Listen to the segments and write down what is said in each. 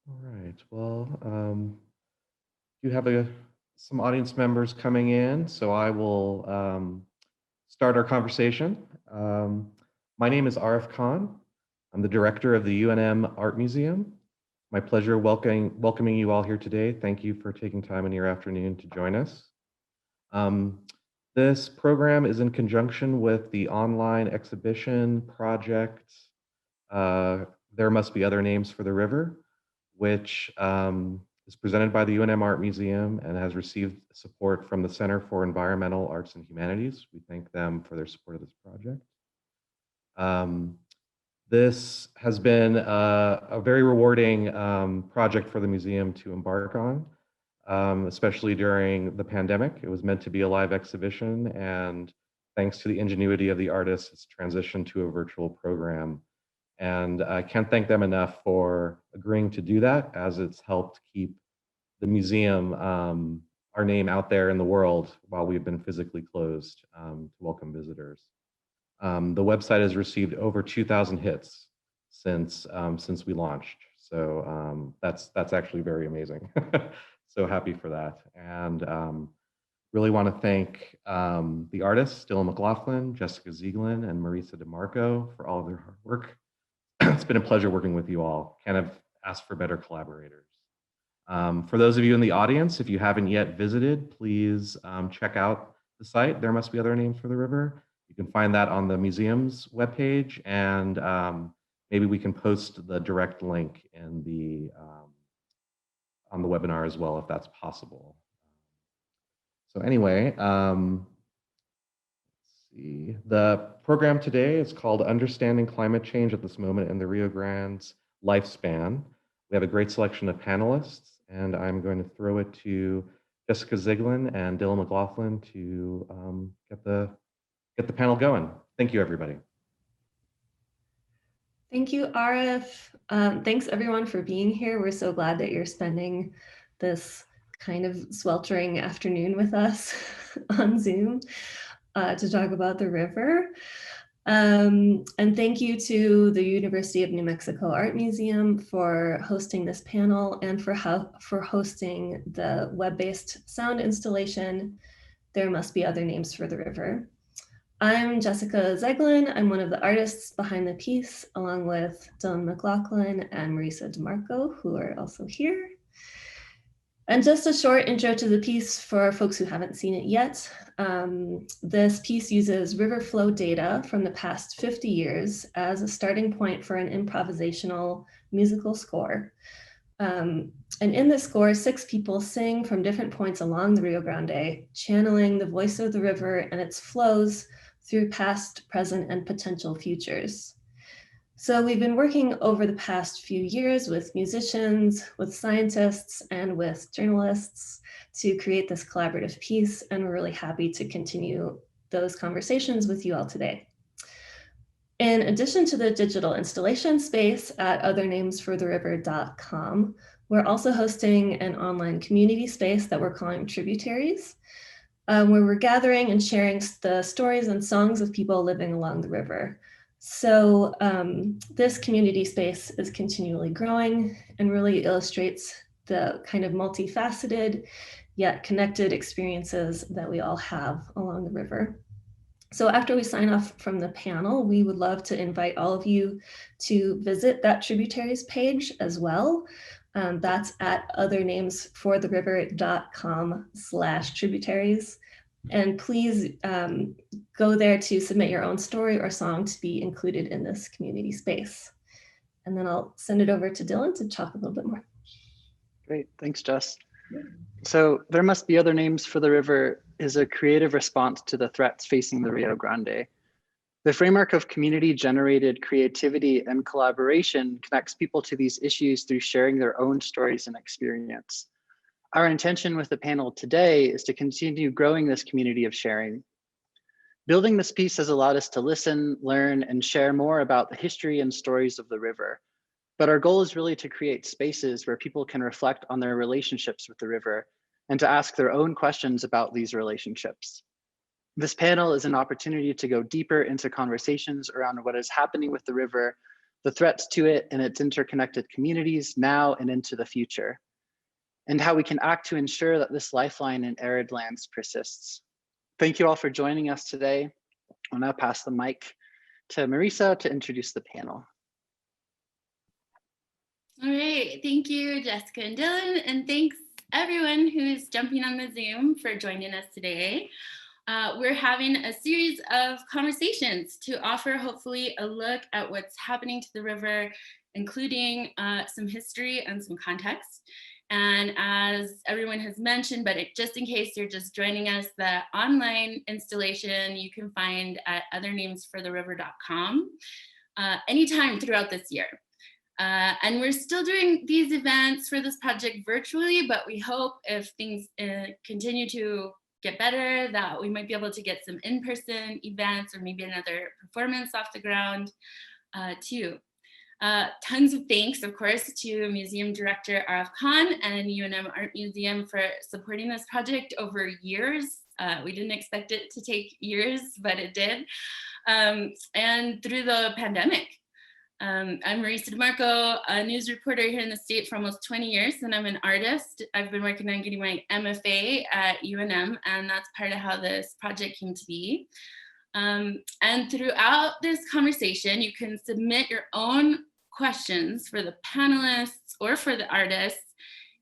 All right. Well, you have some audience members coming in, so I will start our conversation. Um, my name is Arif Khan. I'm the director of the UNM Art Museum. My pleasure welcoming you all here today. Thank you for taking time in your afternoon to join us. Um, this program is in conjunction with the online exhibition project uh, There Must Be Other Names for the River, which is presented by the UNM Art Museum and has received support from the Center for Environmental Arts and Humanities. We thank them for their support of this project. Um, this has been a very rewarding project for the museum to embark on, especially during the pandemic. It was meant to be a live exhibition, and thanks to the ingenuity of the artists, it's transitioned to a virtual program. And I can't thank them enough for agreeing to do that, as it's helped keep the museum, our name out there in the world while we've been physically closed to welcome visitors. The website has received over 2,000 hits since we launched. So that's actually very amazing. So happy for that, and really want to thank the artists Dylan McLaughlin, Jessica Zieglin, and Marisa Demarco for all of their hard work. It's been a pleasure working with you all. Kind of asked for better collaborators. For those of you in the audience, if you haven't yet visited, please check out the site. There Must Be Other Names for the River. You can find that on the museum's webpage, and maybe we can post the direct link in on the webinar as well, if that's possible. So anyway, see. The program today is called Understanding Climate Change at This Moment in the Rio Grande's Lifespan. We have a great selection of panelists, and I'm going to throw it to Jessica Zieglin and Dylan McLaughlin to get the panel going. Thank you, everybody. Thank you, Arif. Thanks everyone for being here. We're so glad that you're spending this kind of sweltering afternoon with us on Zoom to talk about the river. And thank you to the University of New Mexico Art Museum for hosting this panel and for hosting the web-based sound installation, There Must Be Other Names for the River. I'm Jessica Zieglin. I'm one of the artists behind the piece, along with Dylan McLaughlin and Marisa Demarco, who are also here. And just a short intro to the piece for folks who haven't seen it yet. This piece uses river flow data from the past 50 years as a starting point for an improvisational musical score. And in this score, 6 people sing from different points along the Rio Grande, channeling the voice of the river and its flows through past, present, and potential futures. So we've been working over the past few years with musicians, with scientists, and with journalists to create this collaborative piece, and we're really happy to continue those conversations with you all today. In addition to the digital installation space at othernamesfortheriver.com, we're also hosting an online community space that we're calling Tributaries, where we're gathering and sharing the stories and songs of people living along the river. So this community space is continually growing and really illustrates the kind of multifaceted yet connected experiences that we all have along the river. So after we sign off from the panel, we would love to invite all of you to visit that Tributaries page as well. That's at othernamesfortheriver.com/tributaries. And please go there to submit your own story or song to be included in this community space. And then I'll send it over to Dylan to talk a little bit more. Great, thanks, Jess. So There Must Be Other Names for the River is a creative response to the threats facing the Rio Grande. The framework of community-generated creativity and collaboration connects people to these issues through sharing their own stories and experience. Our intention with the panel today is to continue growing this community of sharing. Building this piece has allowed us to listen, learn, and share more about the history and stories of the river. But our goal is really to create spaces where people can reflect on their relationships with the river and to ask their own questions about these relationships. This panel is an opportunity to go deeper into conversations around what is happening with the river the threats to it and its interconnected communities now and into the future, and how we can act to ensure that this lifeline in arid lands persists. Thank you all for joining us today. I'll now pass the mic to Marisa to introduce the panel. All right, thank you, Jessica and Dylan, and thanks everyone who's jumping on the Zoom for joining us today. We're having a series of conversations to offer hopefully a look at what's happening to the river, including some history and some context. And as everyone has mentioned, but just in case you're just joining us, the online installation you can find at othernamesfortheriver.com anytime throughout this year. And we're still doing these events for this project virtually, but we hope if things continue to get better, that we might be able to get some in-person events or maybe another performance off the ground too. Tons of thanks, of course, to Museum Director Arif Khan and UNM Art Museum for supporting this project over years. We didn't expect it to take years, but it did. And through the pandemic. I'm Marisa Demarco, a news reporter here in the state for almost 20 years, and I'm an artist. I've been working on getting my MFA at UNM, and that's part of how this project came to be. And throughout this conversation, you can submit your own questions for the panelists or for the artists.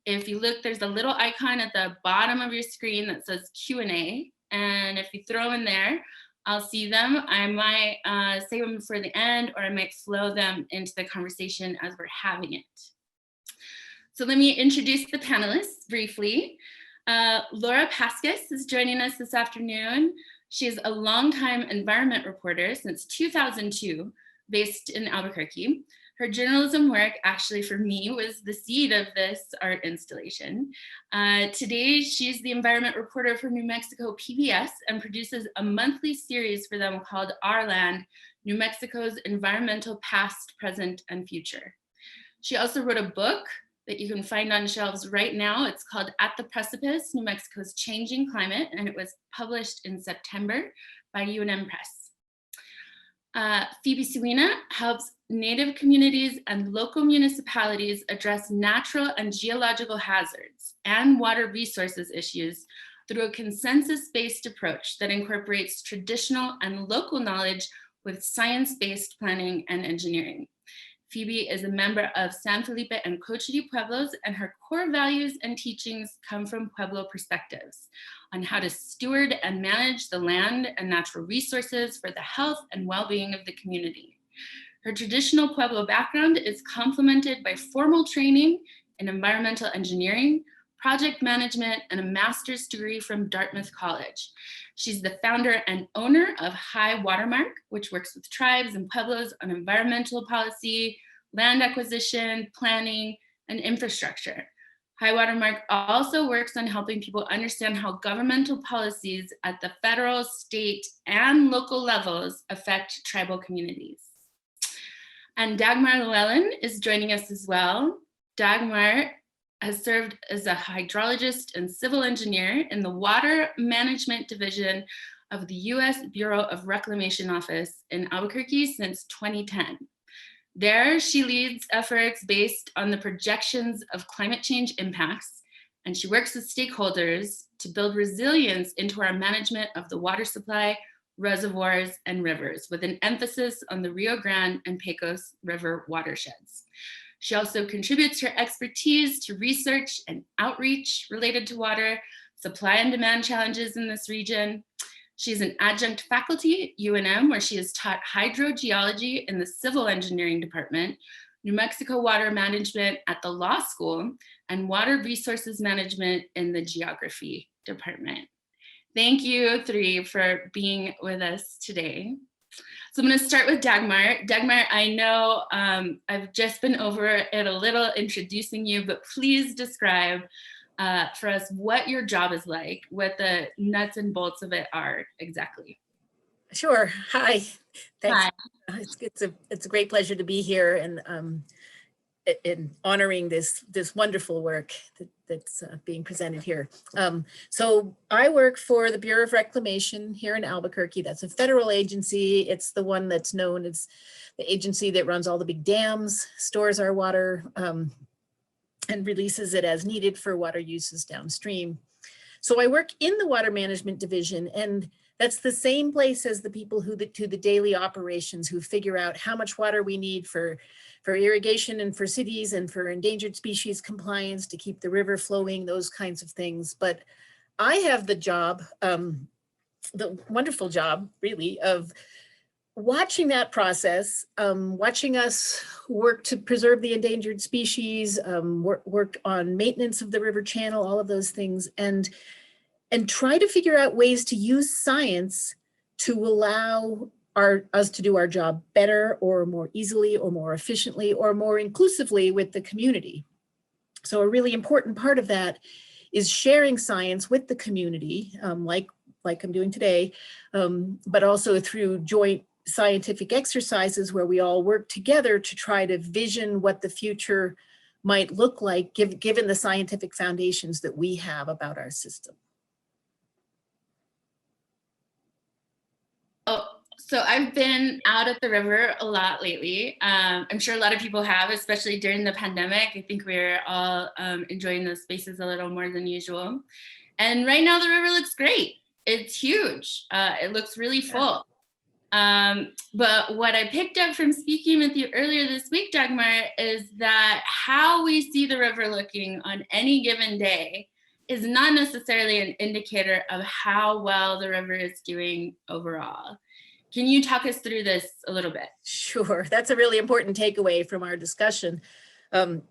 If you look, there's a little icon at the bottom of your screen that says Q&A, and if you throw in there, I'll see them. I might save them for the end, or I might flow them into the conversation as we're having it. So let me introduce the panelists briefly. Laura Paskus is joining us this afternoon. She is a longtime environment reporter since 2002, based in Albuquerque. Her journalism work, actually for me, was the seed of this art installation. Today, she's the environment reporter for New Mexico PBS and produces a monthly series for them called Our Land, New Mexico's Environmental Past, Present, and Future. She also wrote a book that you can find on shelves right now. It's called At the Precipice, New Mexico's Changing Climate, and it was published in September by UNM Press. Phoebe Suina helps Native communities and local municipalities address natural and geological hazards and water resources issues through a consensus-based approach that incorporates traditional and local knowledge with science-based planning and engineering. Phoebe is a member of San Felipe and Cochiti Pueblos, and her core values and teachings come from Pueblo perspectives on how to steward and manage the land and natural resources for the health and well-being of the community. Her traditional Pueblo background is complemented by formal training in environmental engineering, project management, and a master's degree from Dartmouth College. She's the founder and owner of High Watermark, which works with tribes and pueblos on environmental policy, land acquisition, planning, and infrastructure. High Watermark also works on helping people understand how governmental policies at the federal, state, and local levels affect tribal communities. And Dagmar Llewellyn is joining us as well. Dagmar has served as a hydrologist and civil engineer in the Water Management Division of the U.S. Bureau of Reclamation Office in Albuquerque since 2010. There, she leads efforts based on the projections of climate change impacts, and she works with stakeholders to build resilience into our management of the water supply, reservoirs, and rivers, with an emphasis on the Rio Grande and Pecos River watersheds. She also contributes her expertise to research and outreach related to water, supply and demand challenges in this region. She's an adjunct faculty at UNM, where she has taught hydrogeology in the civil engineering department, New Mexico water management at the law school, and water resources management in the geography department. Thank you three for being with us today. So I'm going to start with Dagmar. Dagmar, I know I've just been over it a little introducing you, but please describe for us what your job is like, what the nuts and bolts of it are exactly. Sure. Hi. Thanks. Hi. It's a great pleasure to be here, and in honoring this wonderful work that's being presented here. So I work for the Bureau of Reclamation here in Albuquerque. That's a federal agency. It's the one that's known as the agency that runs all the big dams, stores our water, and releases it as needed for water uses downstream. So I work in the Water Management Division, and that's the same place as the people who do the daily operations, who figure out how much water we need for irrigation and for cities and for endangered species compliance to keep the river flowing, those kinds of things. But I have the job, the wonderful job really, of watching that process, watching us work to preserve the endangered species, work on maintenance of the river channel, all of those things, and try to figure out ways to use science to allow us to do our job better or more easily or more efficiently or more inclusively with the community. So a really important part of that is sharing science with the community, like I'm doing today, but also through joint scientific exercises where we all work together to try to vision what the future might look like, given the scientific foundations that we have about our system. Oh, so I've been out at the river a lot lately. I'm sure a lot of people have, especially during the pandemic. I think we're all enjoying those spaces a little more than usual. And right now the river looks great. It's huge. It looks really full. But what I picked up from speaking with you earlier this week, Dagmar, is that how we see the river looking on any given day is not necessarily an indicator of how well the river is doing overall. Can you talk us through this a little bit? Sure, that's a really important takeaway from our discussion. The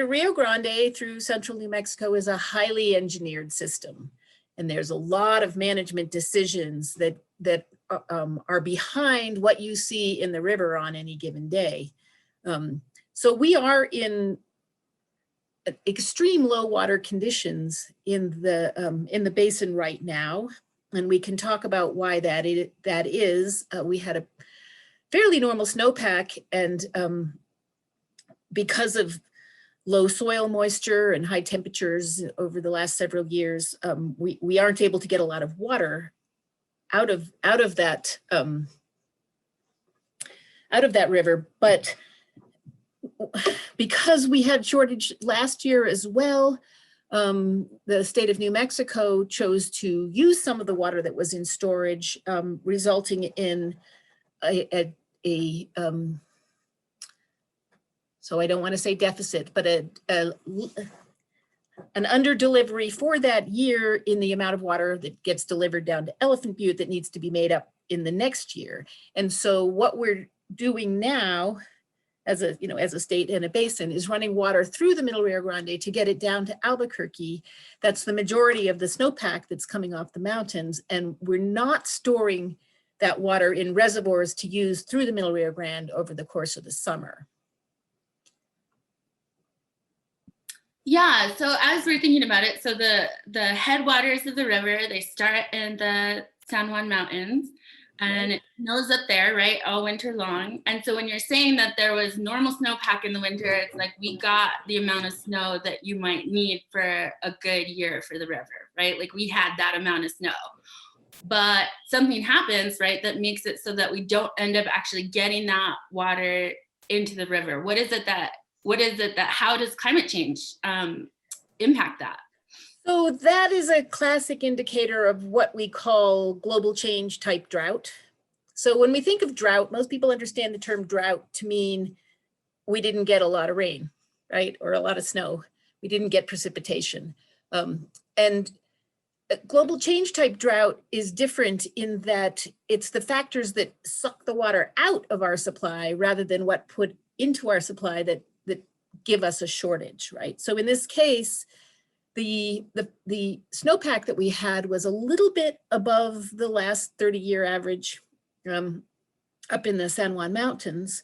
Rio Grande through central New Mexico is a highly engineered system. And there's a lot of management decisions that are behind what you see in the river on any given day. So we are in extreme low water conditions in the basin right now, and we can talk about why that is. We had a fairly normal snowpack, and because of low soil moisture and high temperatures over the last several years, we aren't able to get a lot of water out of that river. But because we had shortage last year as well, the state of New Mexico chose to use some of the water that was in storage, resulting in so I don't want to say deficit, but an under delivery for that year in the amount of water that gets delivered down to Elephant Butte that needs to be made up in the next year. And so what we're doing now as a state and a basin is running water through the Middle Rio Grande to get it down to Albuquerque. That's the majority of the snowpack that's coming off the mountains. And we're not storing that water in reservoirs to use through the Middle Rio Grande over the course of the summer. Yeah, so as we're thinking about it, so the headwaters of the river, they start in the San Juan Mountains, and it snows up there, right, all winter long. And so when you're saying that there was normal snowpack in the winter, it's like we got the amount of snow that you might need for a good year for the river, right? Like we had that amount of snow. But something happens, right, that makes it so that we don't end up actually getting that water into the river. What is it that how does climate change impact that? So that is a classic indicator of what we call global change type drought. So when we think of drought, most people understand the term drought to mean we didn't get a lot of rain, right? Or a lot of snow. We didn't get precipitation. And global change type drought is different in that it's the factors that suck the water out of our supply rather than what put into our supply that give us a shortage, right? So in this case, the snowpack that we had was a little bit above the last 30-year average up in the San Juan Mountains,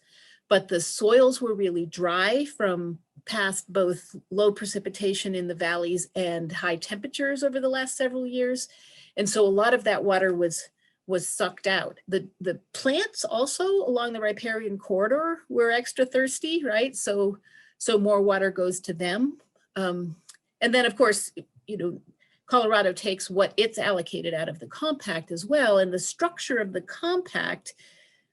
but the soils were really dry from past both low precipitation in the valleys and high temperatures over the last several years. And so a lot of that water was was sucked out. The plants also along the riparian corridor were extra thirsty, right? So more water goes to them. And then of course, you know, Colorado takes what it's allocated out of the compact as well. And the structure of the compact,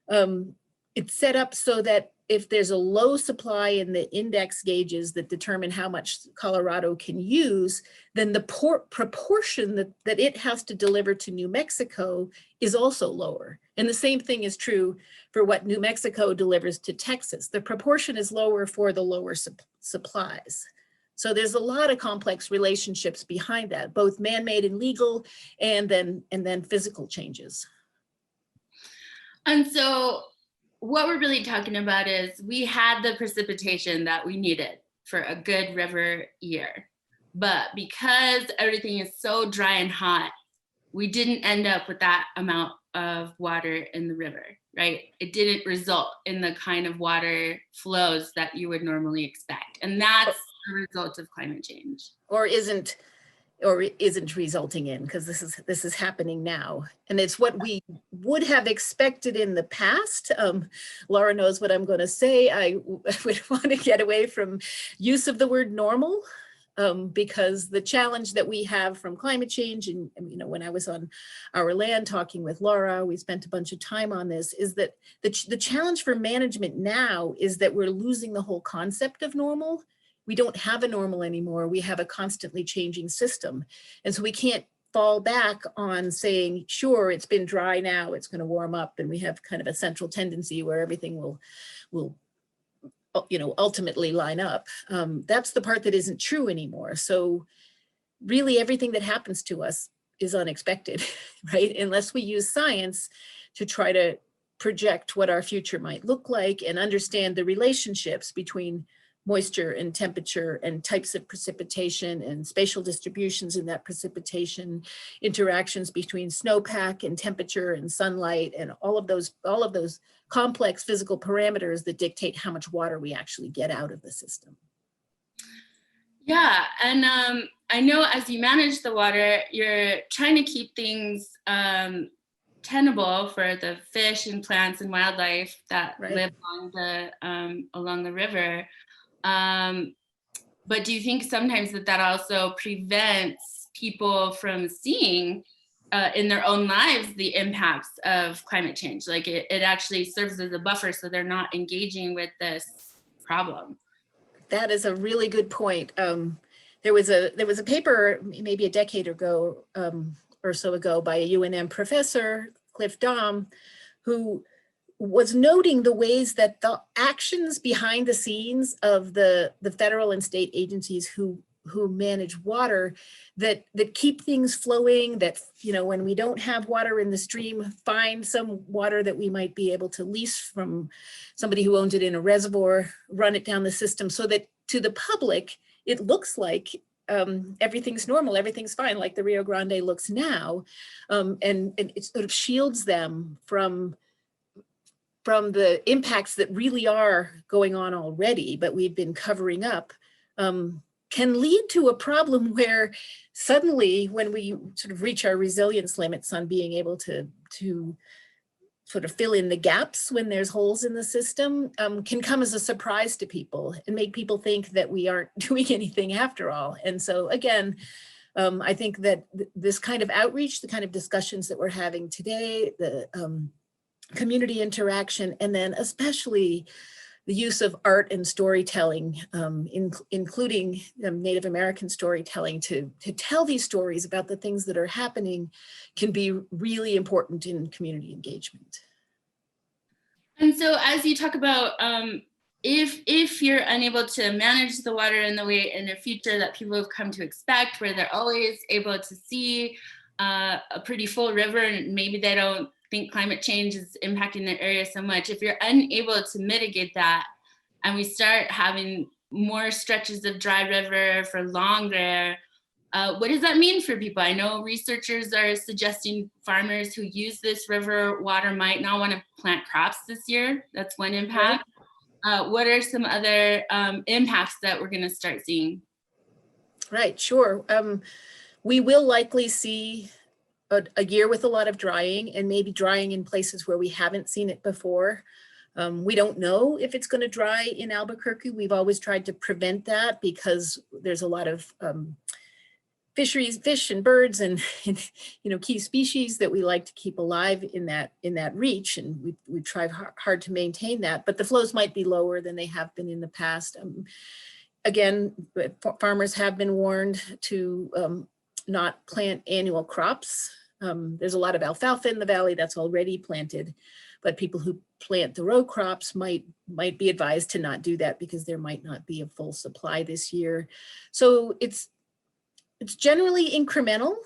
it's set up so that if there's a low supply in the index gauges that determine how much Colorado can use, then the proportion that it has to deliver to New Mexico is also lower. And the same thing is true for what New Mexico delivers to Texas. The proportion is lower for the lower supplies. So there's a lot of complex relationships behind that, both man-made and legal, and then physical changes. And so what we're really talking about is we had the precipitation that we needed for a good river year. But because everything is so dry and hot, we didn't end up with that amount of water in the river, right? It didn't result in the kind of water flows that you would normally expect. And that's a result of climate change. Or isn't resulting in, because this is happening now. And it's what we would have expected in the past. Laura knows what I'm going to say. I would want to get away from use of the word normal, because the challenge that we have from climate change, and you know, when I was on our land talking with Laura, we spent a bunch of time on this, is that the challenge for management now is that we're losing the whole concept of normal. We don't have a normal anymore. We have a constantly changing system. And so we can't fall back on saying, sure, it's been dry now, it's going to warm up, and we have kind of a central tendency where everything will you know, ultimately line up. That's the part that isn't true anymore. So really everything that happens to us is unexpected, right? Unless we use science to try to project what our future might look like and understand the relationships between moisture and temperature and types of precipitation and spatial distributions in that precipitation, interactions between snowpack and temperature and sunlight, and all of those complex physical parameters that dictate how much water we actually get out of the system. Yeah, and I know as you manage the water, you're trying to keep things tenable for the fish and plants and wildlife that live along the river. But do you think sometimes that also prevents people from seeing in their own lives the impacts of climate change? Like it actually serves as a buffer so they're not engaging with this problem. That is a really good point. There was a paper maybe a decade ago or so ago by a UNM professor, Cliff Dahm, who was noting the ways that the actions behind the scenes of the federal and state agencies who manage water that keep things flowing, that, you know, when we don't have water in the stream, find some water that we might be able to lease from somebody who owns it in a reservoir, run it down the system so that to the public, it looks like everything's normal, everything's fine, like the Rio Grande looks now. And it sort of shields them from the impacts that really are going on already, but we've been covering up, can lead to a problem where suddenly when we sort of reach our resilience limits on being able to sort of fill in the gaps when there's holes in the system, can come as a surprise to people and make people think that we aren't doing anything after all. And so again, I think that this kind of outreach, the kind of discussions that we're having today, the community interaction, and then especially the use of art and storytelling, including Native American storytelling to tell these stories about the things that are happening, can be really important in community engagement. And so as you talk about, if you're unable to manage the water in the way in the future that people have come to expect, where they're always able to see a pretty full river and maybe they don't think climate change is impacting their area so much, if you're unable to mitigate that and we start having more stretches of dry river for longer, what does that mean for people? I know researchers are suggesting farmers who use this river water might not want to plant crops this year. That's one impact. What are some other impacts that we're going to start seeing? Right, sure. We will likely see a year with a lot of drying, and maybe drying in places where we haven't seen it before. We don't know if it's going to dry in Albuquerque. We've always tried to prevent that because there's a lot of fisheries, fish and birds and key species that we like to keep alive in that reach, and we try hard to maintain that, but the flows might be lower than they have been in the past. Again, farmers have been warned to not plant annual crops. There's a lot of alfalfa in the valley that's already planted, but people who plant the row crops might be advised to not do that because there might not be a full supply this year. So it's generally incremental,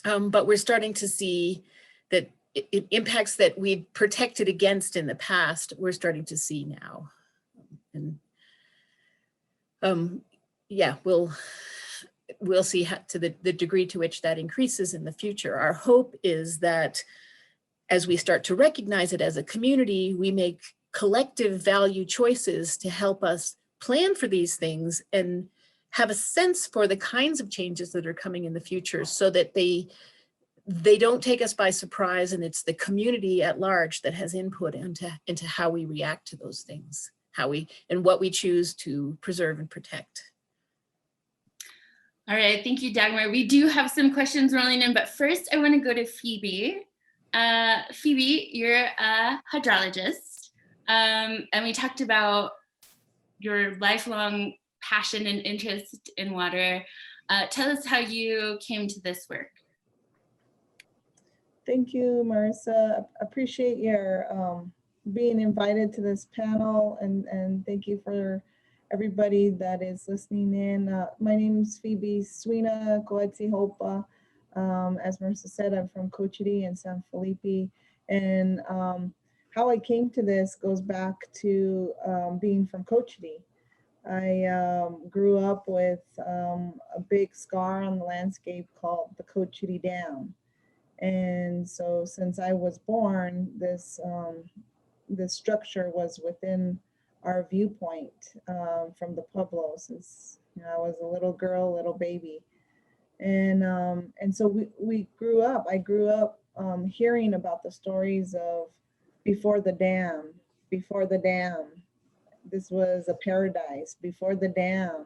but we're starting to see that impacts that we've protected against in the past, we're starting to see now. And yeah, we'll see to the degree to which that increases in the future. Our hope is that as we start to recognize it as a community, we make collective value choices to help us plan for these things and have a sense for the kinds of changes that are coming in the future, so that they don't take us by surprise, and it's the community at large that has input into how we react to those things, and what we choose to preserve and protect. All right, thank you, Dagmar. We do have some questions rolling in, but first I want to go to Phoebe. Phoebe, you're a hydrologist, and we talked about your lifelong passion and interest in water. Tell us how you came to this work. Thank you, Marisa. Appreciate your being invited to this panel, and thank you for everybody that is listening in. My name is Phoebe Suina, Cochiti Pueblo. As Marisa said, I'm from Cochiti and San Felipe, and how I came to this goes back to being from Cochiti. I grew up with a big scar on the landscape called the Cochiti Dam. And so since I was born, this structure was within our viewpoint from the Pueblo since I was a little girl, little baby. And so we grew up, I grew up hearing about the stories of before the dam. This was a paradise. Before the dam,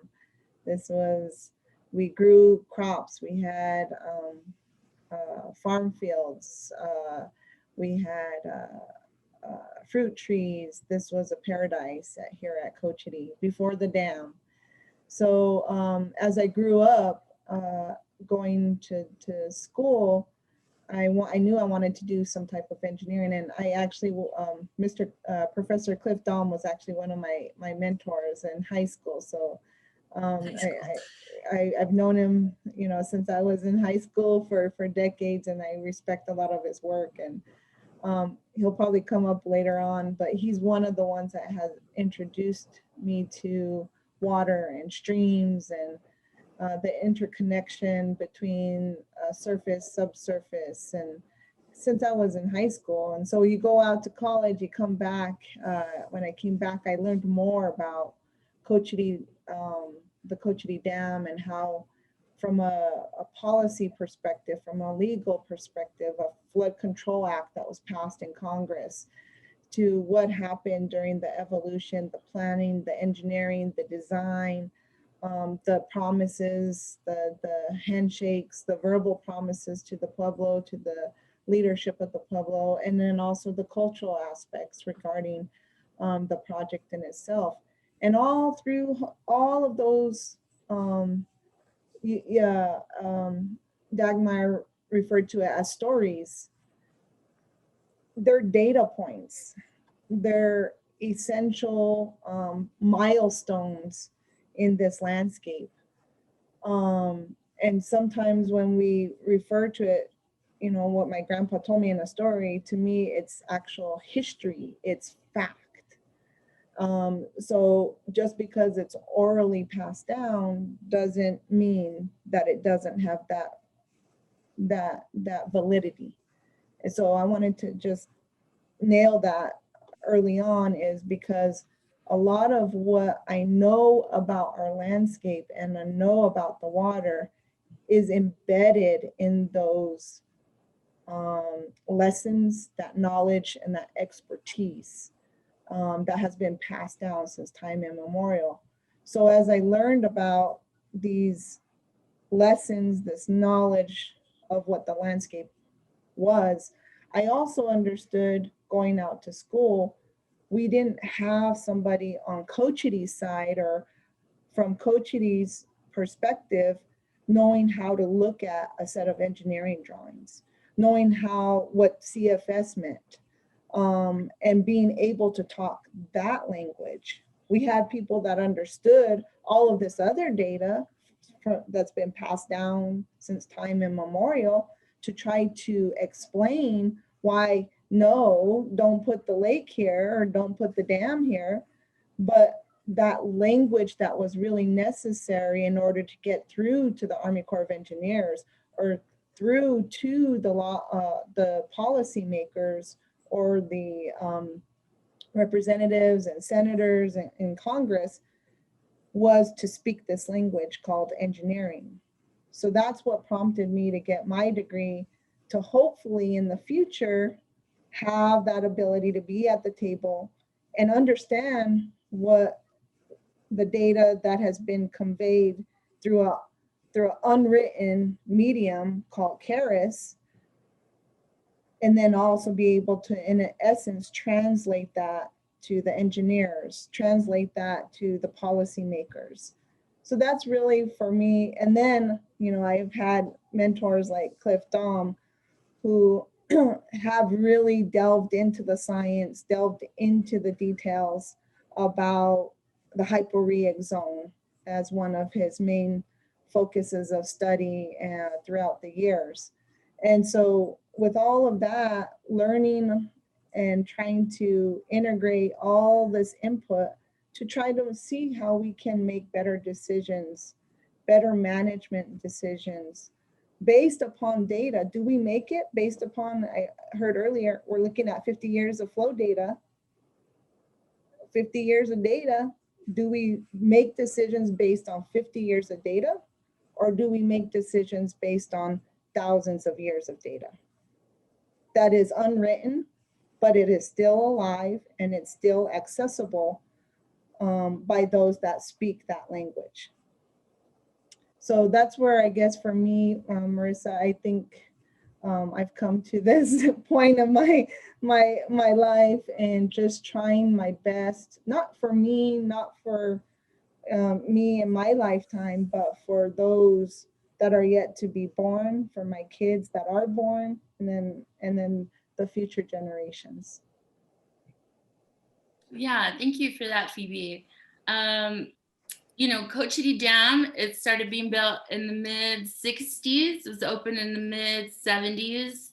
we grew crops. We had farm fields. We had fruit trees. This was a paradise here at Cochiti before the dam. So as I grew up going to school, I knew I wanted to do some type of engineering, and I actually, Professor Cliff Dahm was actually one of my mentors in high school. So I've known him, since I was in high school for decades, and I respect a lot of his work. And he'll probably come up later on, but he's one of the ones that has introduced me to water and streams and the interconnection between surface, subsurface, and since I was in high school. And so you go out to college, you come back. When I came back, I learned more about Cochiti, the Cochiti Dam, and how from a policy perspective, from a legal perspective, a flood control act that was passed in Congress, to what happened during the evolution, the planning, the engineering, the design, the promises, the handshakes, the verbal promises to the Pueblo, to the leadership of the Pueblo, and then also the cultural aspects regarding the project in itself. And all through all of those, Dagmar referred to it as stories. They're data points. They're essential milestones in this landscape. And sometimes when we refer to it, what my grandpa told me in a story, to me, it's actual history, it's fact. So just because it's orally passed down doesn't mean that it doesn't have that validity. And so I wanted to just nail that early on, is because a lot of what I know about our landscape and I know about the water is embedded in those lessons, that knowledge, and that expertise that has been passed down since time immemorial. So as I learned about these lessons, this knowledge of what the landscape was, I also understood going out to school, we didn't have somebody on Cochiti's side or from Cochiti's perspective, knowing how to look at a set of engineering drawings, knowing what CFS meant, and being able to talk that language. We had people that understood all of this other data that's been passed down since time immemorial to try to explain why, no, don't put the lake here or don't put the dam here. But that language that was really necessary in order to get through to the Army Corps of Engineers or through to the policymakers or the representatives and senators in Congress was to speak this language called engineering. So that's what prompted me to get my degree, to hopefully in the future have that ability to be at the table and understand what the data that has been conveyed through an unwritten medium called CARIS, and then also be able to, in essence, translate that to the engineers, translate that to the policymakers. So that's really for me. And then, I've had mentors like Cliff Daum who have really delved into the science, delved into the details about the hyporheic zone as one of his main focuses of study throughout the years. And so with all of that, learning and trying to integrate all this input to try to see how we can make better decisions, better management decisions based upon data. Do we make it based upon, I heard earlier, we're looking at 50 years of flow data, 50 years of data. Do we make decisions based on 50 years of data, or do we make decisions based on thousands of years of data? That is unwritten, but it is still alive and it's still accessible by those that speak that language. So that's where, I guess, for me, Marisa, I think I've come to this point of my life and just trying my best, not for me, not for me in my lifetime, but for those that are yet to be born, for my kids that are born, and then the future generations. Yeah, thank you for that, Phoebe. Cochiti Dam, it started being built in the mid-60s. It was opened in the mid-70s.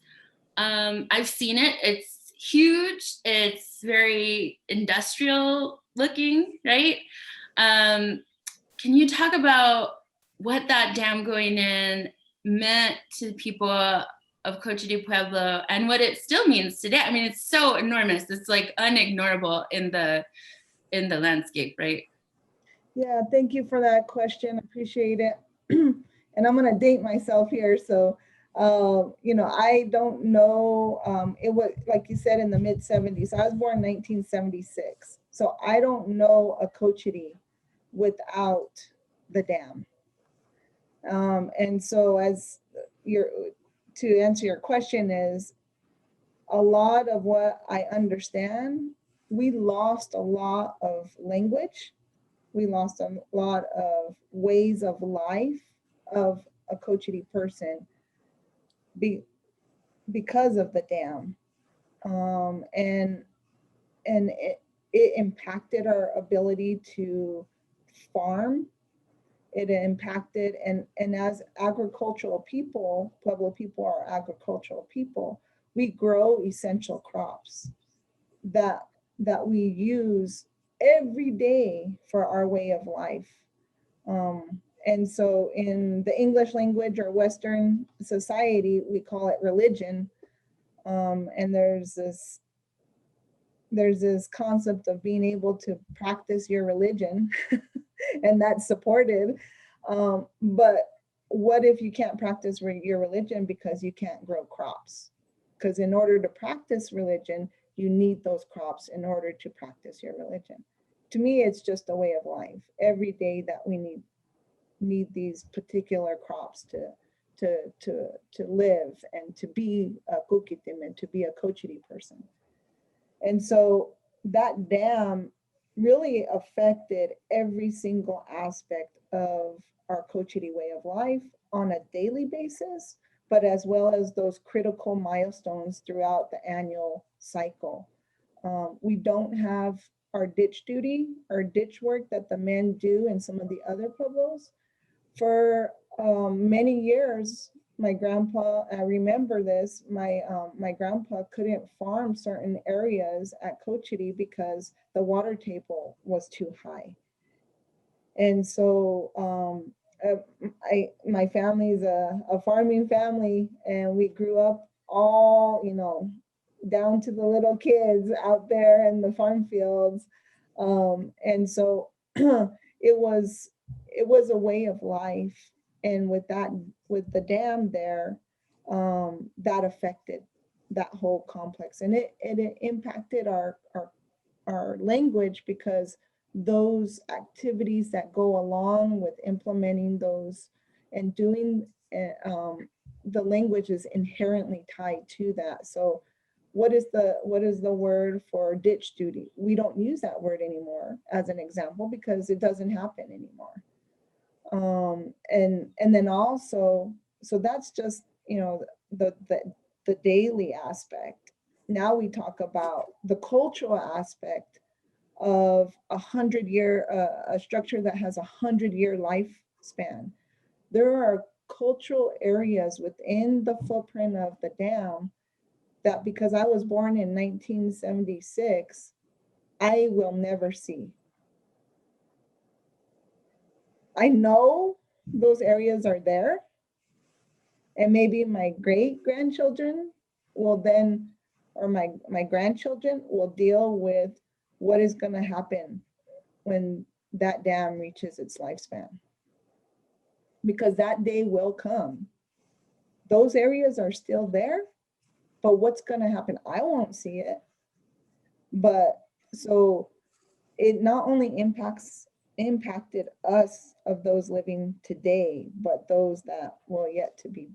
I've seen it. It's huge. It's very industrial looking, right? Can you talk about what that dam going in meant to people of Cochiti Pueblo and what it still means today? I mean, it's so enormous. It's like unignorable in the landscape, right? Yeah, thank you for that question. Appreciate it. And I'm going to date myself here. So, I don't know. It was, like you said, in the mid 70s. I was born in 1976. So I don't know a Cochiti without the dam. And so to answer your question is, a lot of what I understand, we lost a lot of language. We lost a lot of ways of life of a Cochiti person because of the dam. And it impacted our ability to farm. It impacted, and as agricultural people, Pueblo people are agricultural people, we grow essential crops that we use every day for our way of life. And so in the English language or Western society, we call it religion. And there's this concept of being able to practice your religion and that's supported. But what if you can't practice your religion because you can't grow crops? because in order to practice religion, you need those crops in order to practice your religion. To me, it's just a way of life. Every day that we need these particular crops to live and to be a Cochitim and to be a Cochiti person. And so that dam really affected every single aspect of our Cochiti way of life on a daily basis, but as well as those critical milestones throughout the annual cycle. We don't have our ditch duty or ditch work that the men do in some of the other pueblos. For many years, my grandpa, I remember this, my grandpa couldn't farm certain areas at Cochiti because the water table was too high. And so my family's a farming family, and we grew up all, down to the little kids out there in the farm fields. And so it was a way of life. And with the dam there, that affected that whole complex, and it impacted our language, because those activities that go along with implementing those and doing the language is inherently tied to that. So what is the word for ditch duty? We don't use that word anymore as an example, because it doesn't happen anymore. And then also, so that's just, the daily aspect. Now we talk about the cultural aspect of a structure that has 100-year lifespan. There are cultural areas within the footprint of the dam that, because I was born in 1976, I will never see. I know those areas are there, and maybe my great-grandchildren will then, or my grandchildren will deal with what is going to happen when that dam reaches its lifespan. Because that day will come. Those areas are still there, but what's going to happen? I won't see it. But so it not only impacted us of those living today, but those that will yet to be,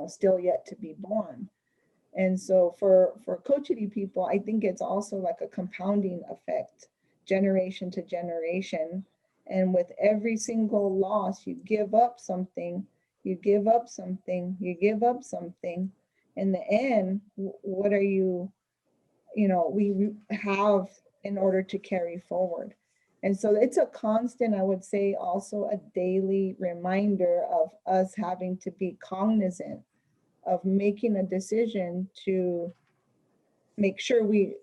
still yet to be born. And so for Cochiti people, I think it's also like a compounding effect, generation to generation. And with every single loss, you give up something, you give up something, you give up something. In the end, what are we have in order to carry forward? And so it's a constant, I would say, also a daily reminder of us having to be cognizant of making a decision to make sure we,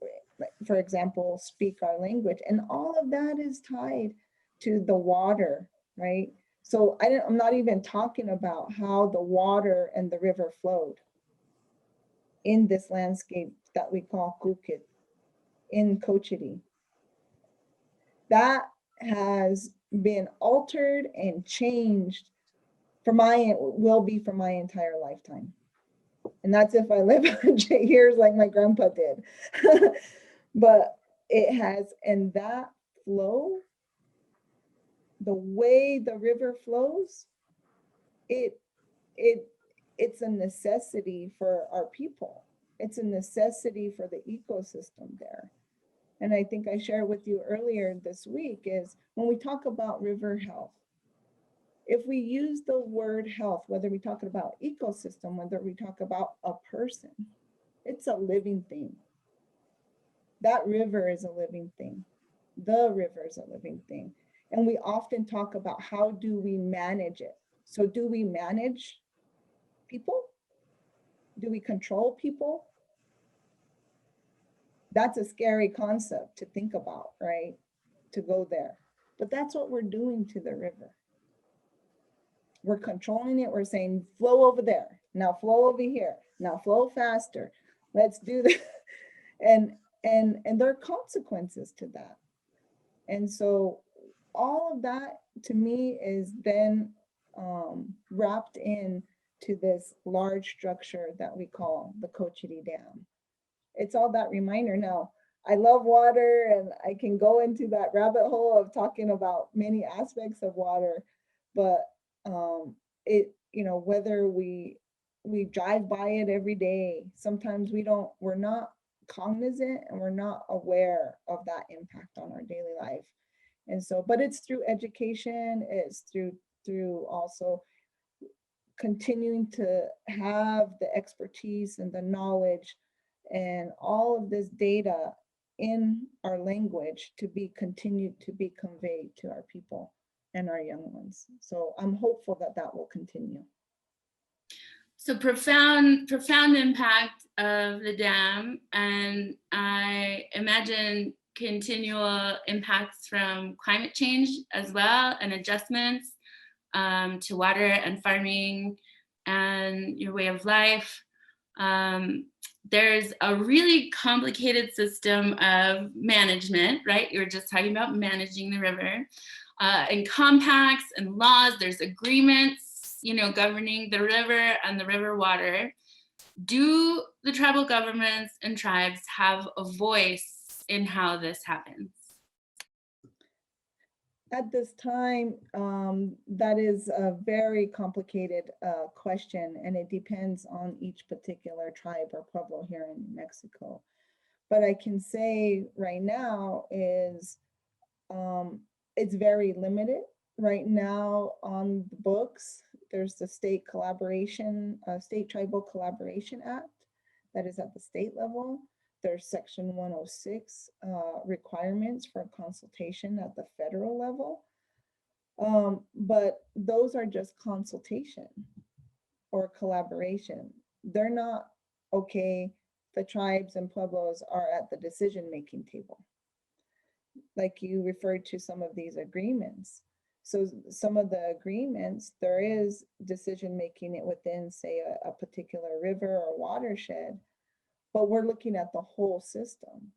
for example, speak our language. And all of that is tied to the water, right? So I'm not even talking about how the water and the river flowed in this landscape that we call Kukit in Cochiti. That has been altered and changed will be for my entire lifetime. And that's if I live 100 years like my grandpa did. But it has, and that flow, the way the river flows, it's a necessity for our people. It's a necessity for the ecosystem there. And I think I shared with you earlier this week is when we talk about river health, if we use the word health, whether we talk about ecosystem, whether we talk about a person, it's a living thing. That river is a living thing. The river is a living thing. And we often talk about how do we manage it? So do we manage people? Do we control people? That's a scary concept to think about, right? To go there. But that's what we're doing to the river. We're controlling it. We're saying, flow over there. Now flow over here. Now flow faster. Let's do that. And there are consequences to that. And so all of that to me is then wrapped in to this large structure that we call the Cochiti Dam. It's all that reminder. Now, I love water and I can go into that rabbit hole of talking about many aspects of water, but whether we drive by it every day, sometimes we're not cognizant and we're not aware of that impact on our daily life. And so, but it's through education, it's through also continuing to have the expertise and the knowledge and all of this data in our language to be continued to be conveyed to our people and our young ones. So I'm hopeful that that will continue. So profound impact of the dam, and I imagine continual impacts from climate change as well, and adjustments to water and farming and your way of life. There's a really complicated system of management, right? You were just talking about managing the river, and compacts and laws. There's agreements, governing the river and the river water. Do the tribal governments and tribes have a voice in how this happens? At this time, that is a very complicated question, and it depends on each particular tribe or pueblo here in New Mexico. But I can say right now is it's very limited. Right now on the books, there's the State Tribal Collaboration Act that is at the state level. There's Section 106 requirements for consultation at the federal level. But those are just consultation or collaboration. They're not, okay, the tribes and pueblos are at the decision-making table. Like you referred to some of these agreements. So some of the agreements, there is decision-making within, say, a particular river or watershed, but we're looking at the whole system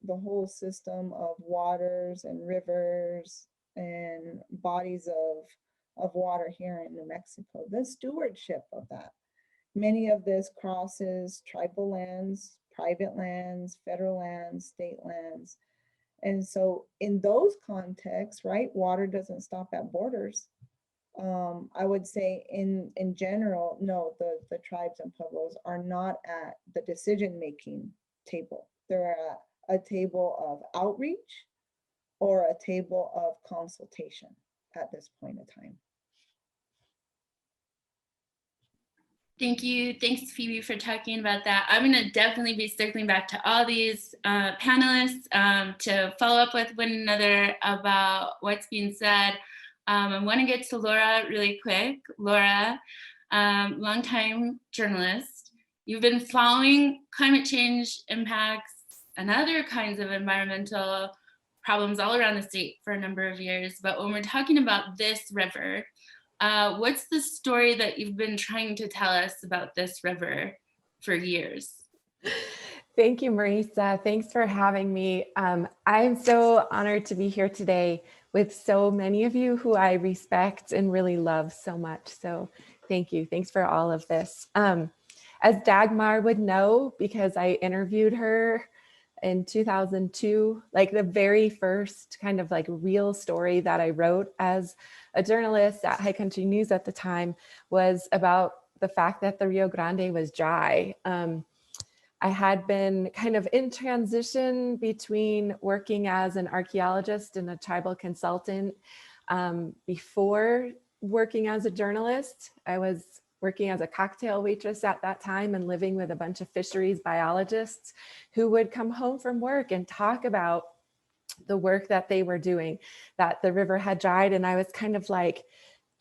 of waters and rivers and bodies of water here in New Mexico, the stewardship of that. Many of this crosses tribal lands, private lands, federal lands, state lands. And so in those contexts, right, water doesn't stop at borders. I would say in general, no, the tribes and pueblos are not at the decision-making table. They're at a table of outreach or a table of consultation at this point in time. Thank you. Thanks, Phoebe, for talking about that. I'm going to definitely be circling back to all these panelists to follow up with one another about what's being said. I want to get to Laura really quick. Laura, longtime journalist. You've been following climate change impacts and other kinds of environmental problems all around the state for a number of years. But when we're talking about this river, what's the story that you've been trying to tell us about this river for years? Thank you, Marisa. Thanks for having me. I'm so honored to be here today with so many of you who I respect and really love so much. So thank you. Thanks for all of this. As Dagmar would know, because I interviewed her in 2002, like the very first kind of like real story that I wrote as a journalist at High Country News at the time was about the fact that the Rio Grande was dry. I had been kind of in transition between working as an archaeologist and a tribal consultant before working as a journalist. I was working as a cocktail waitress at that time and living with a bunch of fisheries biologists who would come home from work and talk about the work that they were doing, that the river had dried. And I was kind of like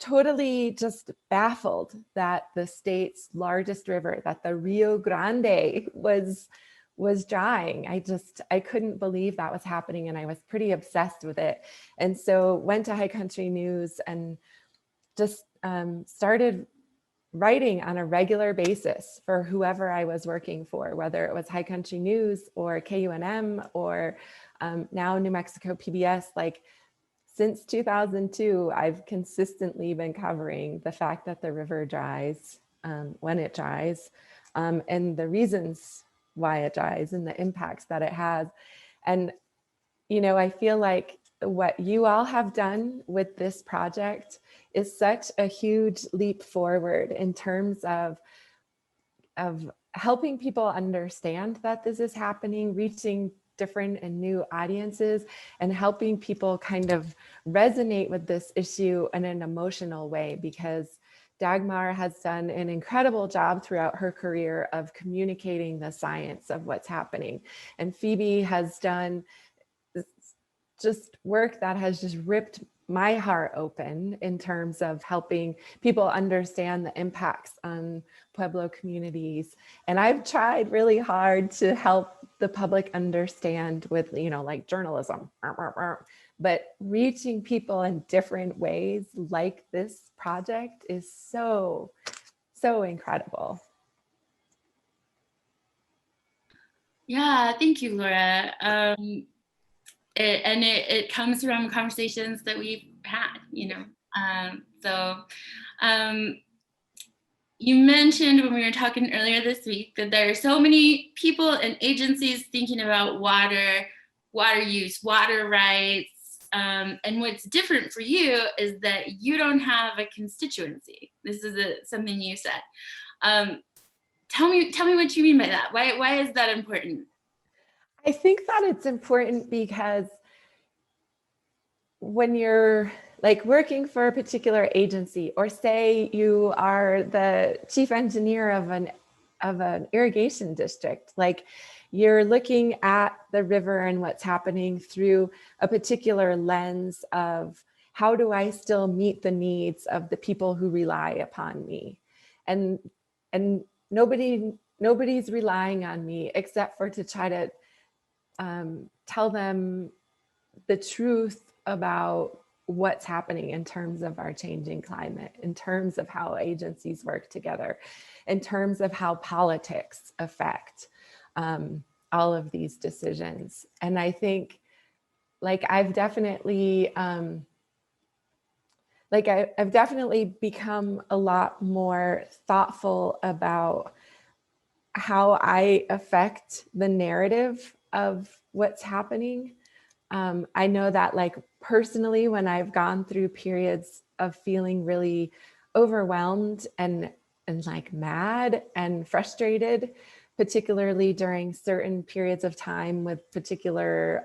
totally just baffled that the state's largest river, that the Rio Grande was drying. I couldn't believe that was happening, and I was pretty obsessed with it. And so went to High Country News and just started writing on a regular basis for whoever I was working for, whether it was High Country News or KUNM or now New Mexico PBS. Like since 2002, I've consistently been covering the fact that the river dries when it dries, and the reasons why it dries and the impacts that it has. And, you know, I feel like what you all have done with this project is such a huge leap forward in terms of helping people understand that this is happening, reaching different and new audiences, and helping people kind of resonate with this issue in an emotional way, because Dagmar has done an incredible job throughout her career of communicating the science of what's happening. And Phoebe has done just work that has just ripped my heart open in terms of helping people understand the impacts on Pueblo communities. And I've tried really hard to help the public understand with, you know, like journalism, but reaching people in different ways like this project is so, so incredible. Yeah, thank you, Laura. It comes from conversations that we've had, you know. You mentioned when we were talking earlier this week that there are so many people and agencies thinking about water use, water rights. And what's different for you is that you don't have a constituency. This is something you said. Tell me what you mean by that. Why is that important? I think that it's important because when you're like working for a particular agency, or say you are the chief engineer of an irrigation district, like you're looking at the river and what's happening through a particular lens of how do I still meet the needs of the people who rely upon me, and nobody's relying on me except for to try to tell them the truth about what's happening in terms of our changing climate, in terms of how agencies work together, in terms of how politics affect all of these decisions. And I think like I've definitely I've definitely become a lot more thoughtful about how I affect the narrative of what's happening. I know that like personally, when I've gone through periods of feeling really overwhelmed and like mad and frustrated, particularly during certain periods of time with particular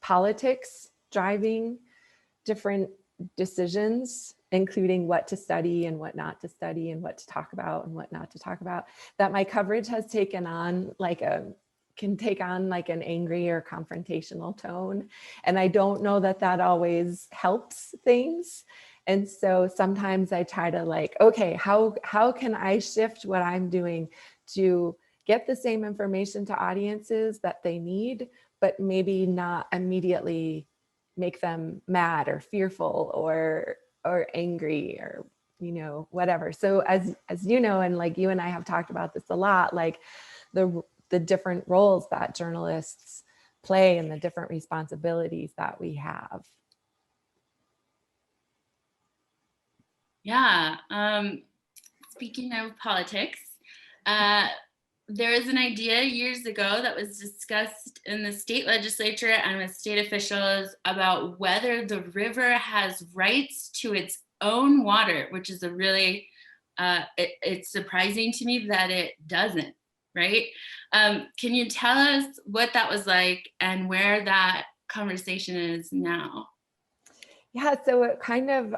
politics driving different decisions, including what to study and what not to study and what to talk about and what not to talk about, that my coverage has taken on can take on like an angry or confrontational tone. And I don't know that that always helps things. And so sometimes I try to like, okay, how can I shift what I'm doing to get the same information to audiences that they need, but maybe not immediately make them mad or fearful or angry or, you know, whatever. So as you know, and like you and I have talked about this a lot, like the different roles that journalists play and the different responsibilities that we have. Yeah. Speaking of politics, there was an idea years ago that was discussed in the state legislature and with state officials about whether the river has rights to its own water, which is a really, it's surprising to me that it doesn't, right? Can you tell us what that was like and where that conversation is now? Yeah, so it kind of,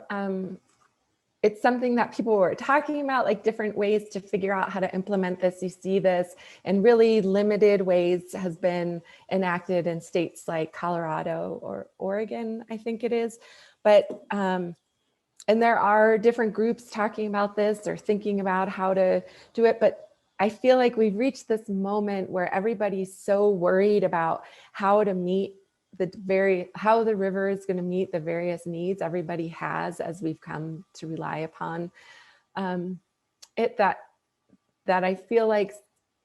it's something that people were talking about, like different ways to figure out how to implement this. You see this in really limited ways has been enacted in states like Colorado or Oregon, I think it is. But, and there are different groups talking about this or thinking about how to do it. But I feel like we've reached this moment where everybody's so worried about how to meet how the river is going to meet the various needs everybody has as we've come to rely upon it, that I feel like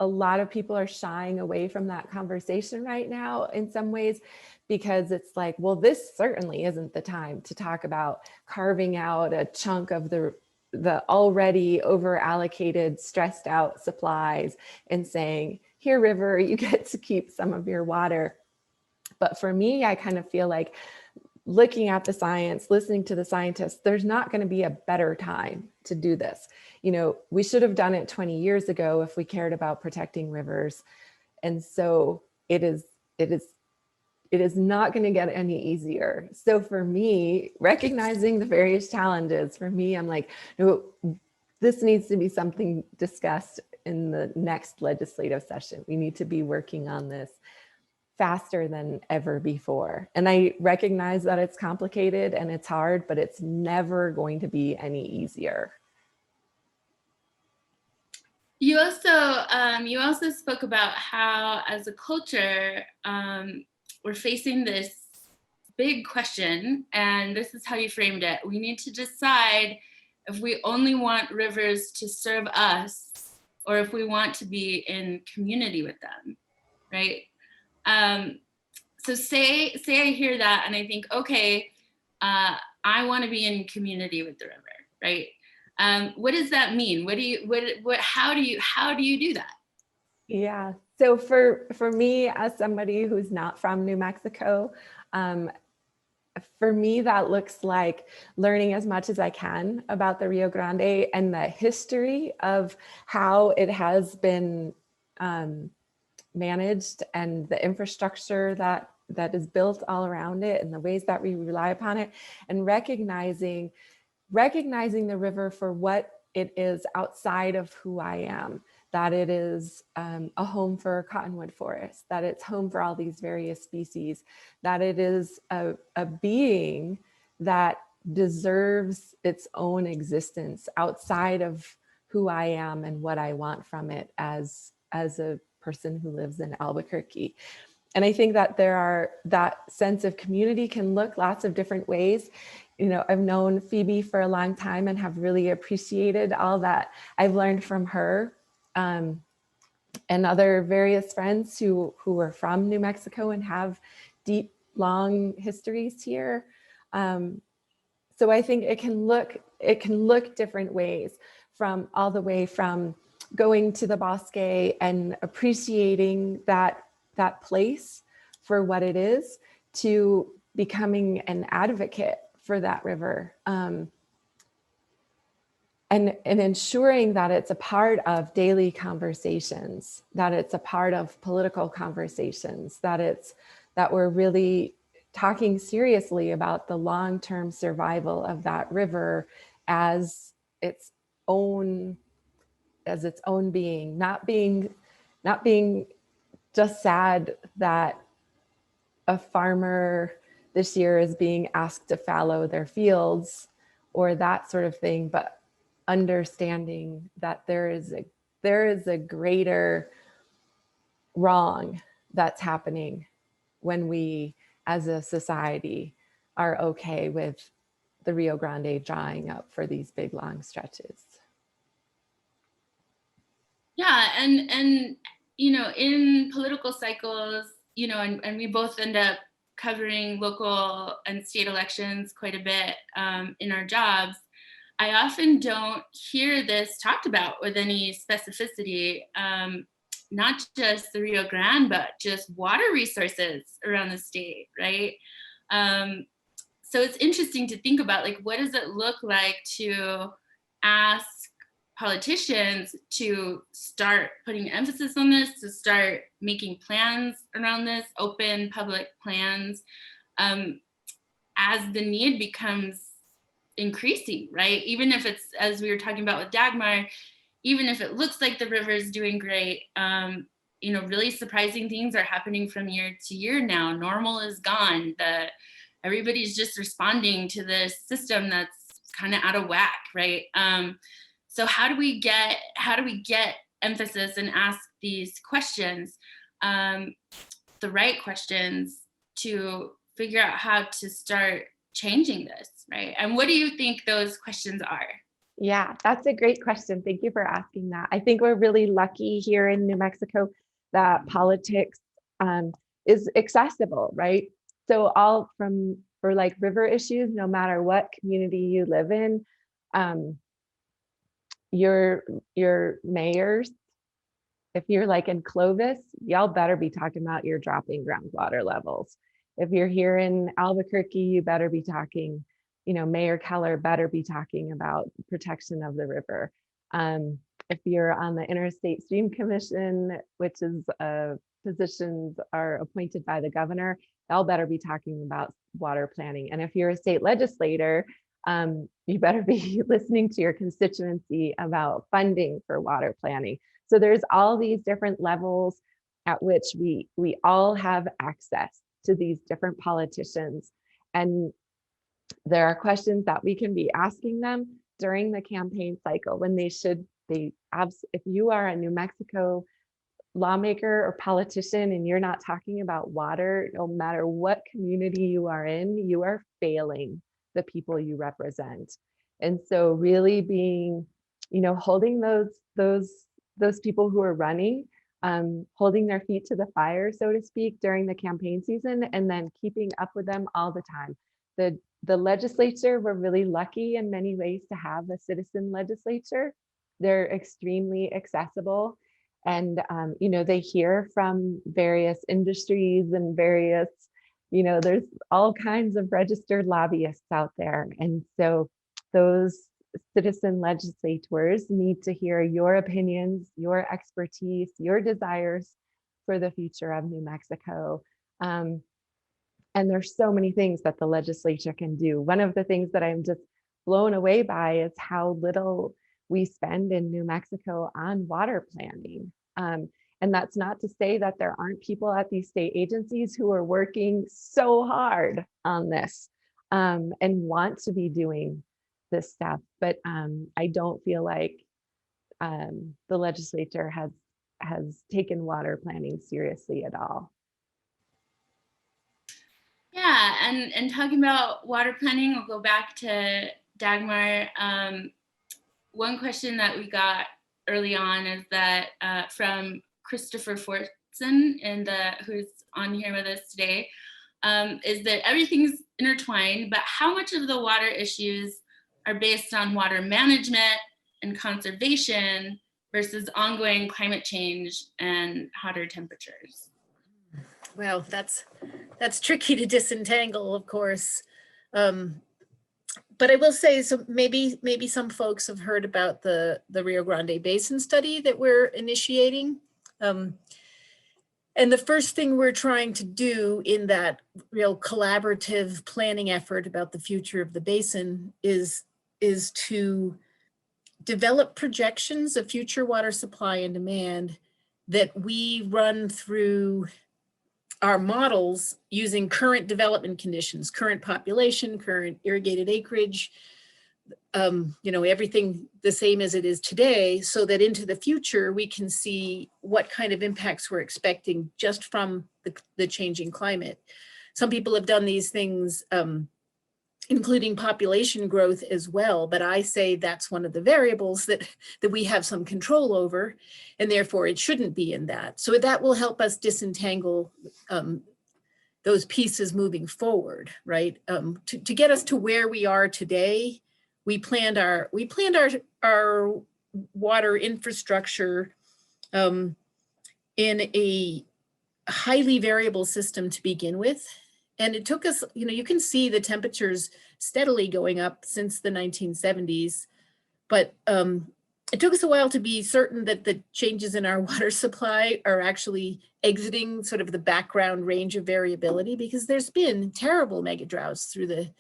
a lot of people are shying away from that conversation right now in some ways, because it's like, well, this certainly isn't the time to talk about carving out a chunk of the the already over allocated, stressed out supplies and saying, here, river, you get to keep some of your water. But for me, I kind of feel like looking at the science, listening to the scientists, there's not going to be a better time to do this. You know, we should have done it 20 years ago if we cared about protecting rivers. And so it is not going to get any easier. So for me, recognizing the various challenges, for me, I'm like, no, this needs to be something discussed in the next legislative session. We need to be working on this faster than ever before. And I recognize that it's complicated and it's hard, but it's never going to be any easier. You also spoke about how, as a culture, we're facing this big question, and this is how you framed it. We need to decide if we only want rivers to serve us, or if we want to be in community with them, right? So say I hear that and I think, okay, I want to be in community with the river, right? What does that mean? How do you do that? Yeah. So for me, as somebody who's not from New Mexico, for me, that looks like learning as much as I can about the Rio Grande and the history of how it has been managed and the infrastructure that is built all around it and the ways that we rely upon it, and recognizing the river for what it is outside of who I am, that it is a home for cottonwood forests, that it's home for all these various species, that it is a being that deserves its own existence outside of who I am and what I want from it as a person who lives in Albuquerque. And I think that that sense of community can look lots of different ways. You know, I've known Phoebe for a long time and have really appreciated all that I've learned from her and other various friends who are from New Mexico and have deep, long histories here. So I think it can look different ways, from all the way from going to the bosque and appreciating that place for what it is, to becoming an advocate for that river, and ensuring that it's a part of daily conversations, that it's a part of political conversations, that we're really talking seriously about the long-term survival of that river as its own being, not being just sad that a farmer this year is being asked to fallow their fields or that sort of thing, but understanding that there is a greater wrong that's happening when we as a society are okay with the Rio Grande drying up for these big long stretches. Yeah, and you know, in political cycles, you know, and we both end up covering local and state elections quite a bit in our jobs. I often don't hear this talked about with any specificity, not just the Rio Grande, but just water resources around the state, right? So it's interesting to think about, like, what does it look like to ask politicians to start putting emphasis on this, to start making plans around this, open public plans, as the need becomes increasing, right? Even if it's, as we were talking about with Dagmar, even if it looks like the river is doing great, you know, really surprising things are happening from year to year now. Normal is gone. Everybody's just responding to this system that's kind of out of whack, right? So how do we get emphasis and ask these questions, the right questions, to figure out how to start changing this, right? And what do you think those questions are? Yeah, that's a great question. Thank you for asking that. I think we're really lucky here in New Mexico that politics is accessible, right? So for like river issues, no matter what community you live in, your mayors, if you're like in Clovis, y'all better be talking about your dropping groundwater levels. If you're here in Albuquerque, you better be talking, Mayor Keller better be talking about protection of the river. If you're on the Interstate Stream Commission, which is positions are appointed by the governor, they'll better be talking about water planning. And if you're a state legislator, you better be listening to your constituency about funding for water planning. So there's all these different levels at which we all have access to these different politicians. And there are questions that we can be asking them during the campaign cycle when if you are a New Mexico lawmaker or politician and you're not talking about water, no matter what community you are in, you are failing the people you represent. And so really being, holding those people who are running, holding their feet to the fire, so to speak, during the campaign season, and then keeping up with them all the time. The legislature, we're really lucky in many ways to have a citizen legislature. They're extremely accessible. And, they hear from various industries and various, there's all kinds of registered lobbyists out there. And so those citizen legislators need to hear your opinions, your expertise, your desires for the future of New Mexico. And there's so many things that the legislature can do. One of the things that I'm just blown away by is how little we spend in New Mexico on water planning. And that's not to say that there aren't people at these state agencies who are working so hard on this and want to be doing this stuff. But I don't feel like the legislature has taken water planning seriously at all. Yeah, and talking about water planning, we'll go back to Dagmar. One question that we got early on is that from Christopher Fortson, who's on here with us today, is that everything's intertwined, but how much of the water issues are based on water management and conservation versus ongoing climate change and hotter temperatures? Well, that's tricky to disentangle, of course. But I will say, so maybe some folks have heard about the Rio Grande Basin study that we're initiating. And the first thing we're trying to do in that real collaborative planning effort about the future of the basin is to develop projections of future water supply and demand that we run through our models using current development conditions, current population, current irrigated acreage, everything the same as it is today, so that into the future we can see what kind of impacts we're expecting just from the changing climate. Some people have done these things, including population growth as well, but I say that's one of the variables that we have some control over, and therefore it shouldn't be in that. So that will help us disentangle those pieces moving forward, right? To get us to where we are today, we planned our water infrastructure in a highly variable system to begin with. And it took us, you can see the temperatures steadily going up since the 1970s, but it took us a while to be certain that the changes in our water supply are actually exiting sort of the background range of variability, because there's been terrible mega droughts through the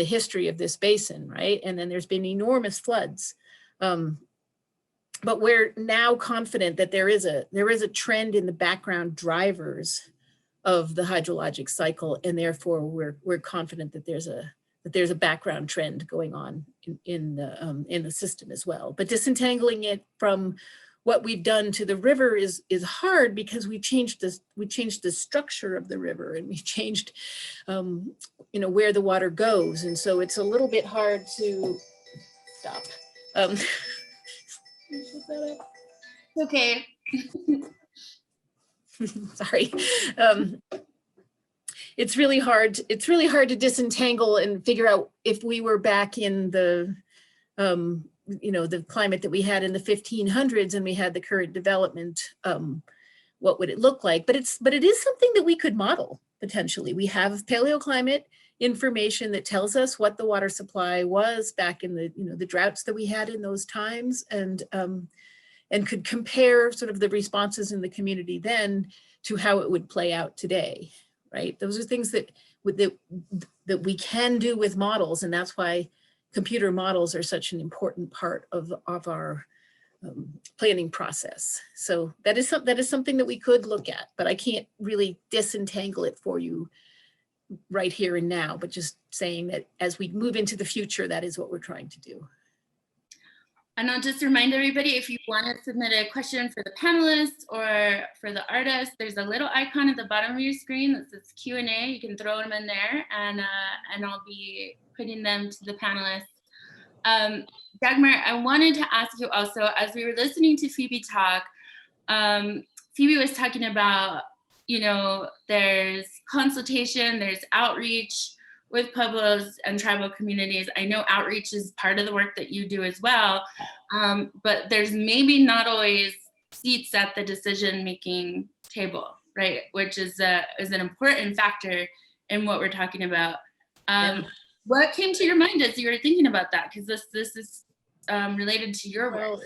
history of this basin, right? And then there's been enormous floods. But we're now confident that there is a trend in the background drivers of the hydrologic cycle, and therefore we're confident that there's a background trend going on in the system as well. But disentangling it from what we've done to the river is hard, because we changed the structure of the river, and we changed where the water goes, and so it's a little bit hard to stop. Okay. Sorry. It's really hard to disentangle and figure out if we were back in the the climate that we had in the 1500s and we had the current development, what would it look like? But it is something that we could model potentially. We have paleoclimate information that tells us what the water supply was back in the droughts that we had in those times, and could compare sort of the responses in the community then to how it would play out today, right? Those are things that we can do with models, and that's why computer models are such an important part of our planning process. So that is something that we could look at, but I can't really disentangle it for you right here and now, but just saying that as we move into the future, that is what we're trying to do. And I'll just remind everybody, if you want to submit a question for the panelists or for the artists, there's a little icon at the bottom of your screen that says Q&A. You can throw them in there, and I'll be putting them to the panelists. Dagmar, I wanted to ask you also, as we were listening to Phoebe talk, Phoebe was talking about, there's consultation, there's outreach with pueblos and tribal communities. I know outreach is part of the work that you do as well, but there's maybe not always seats at the decision-making table, right? Which is an important factor in what we're talking about. What came to your mind as you were thinking about that? Because this is related to your work.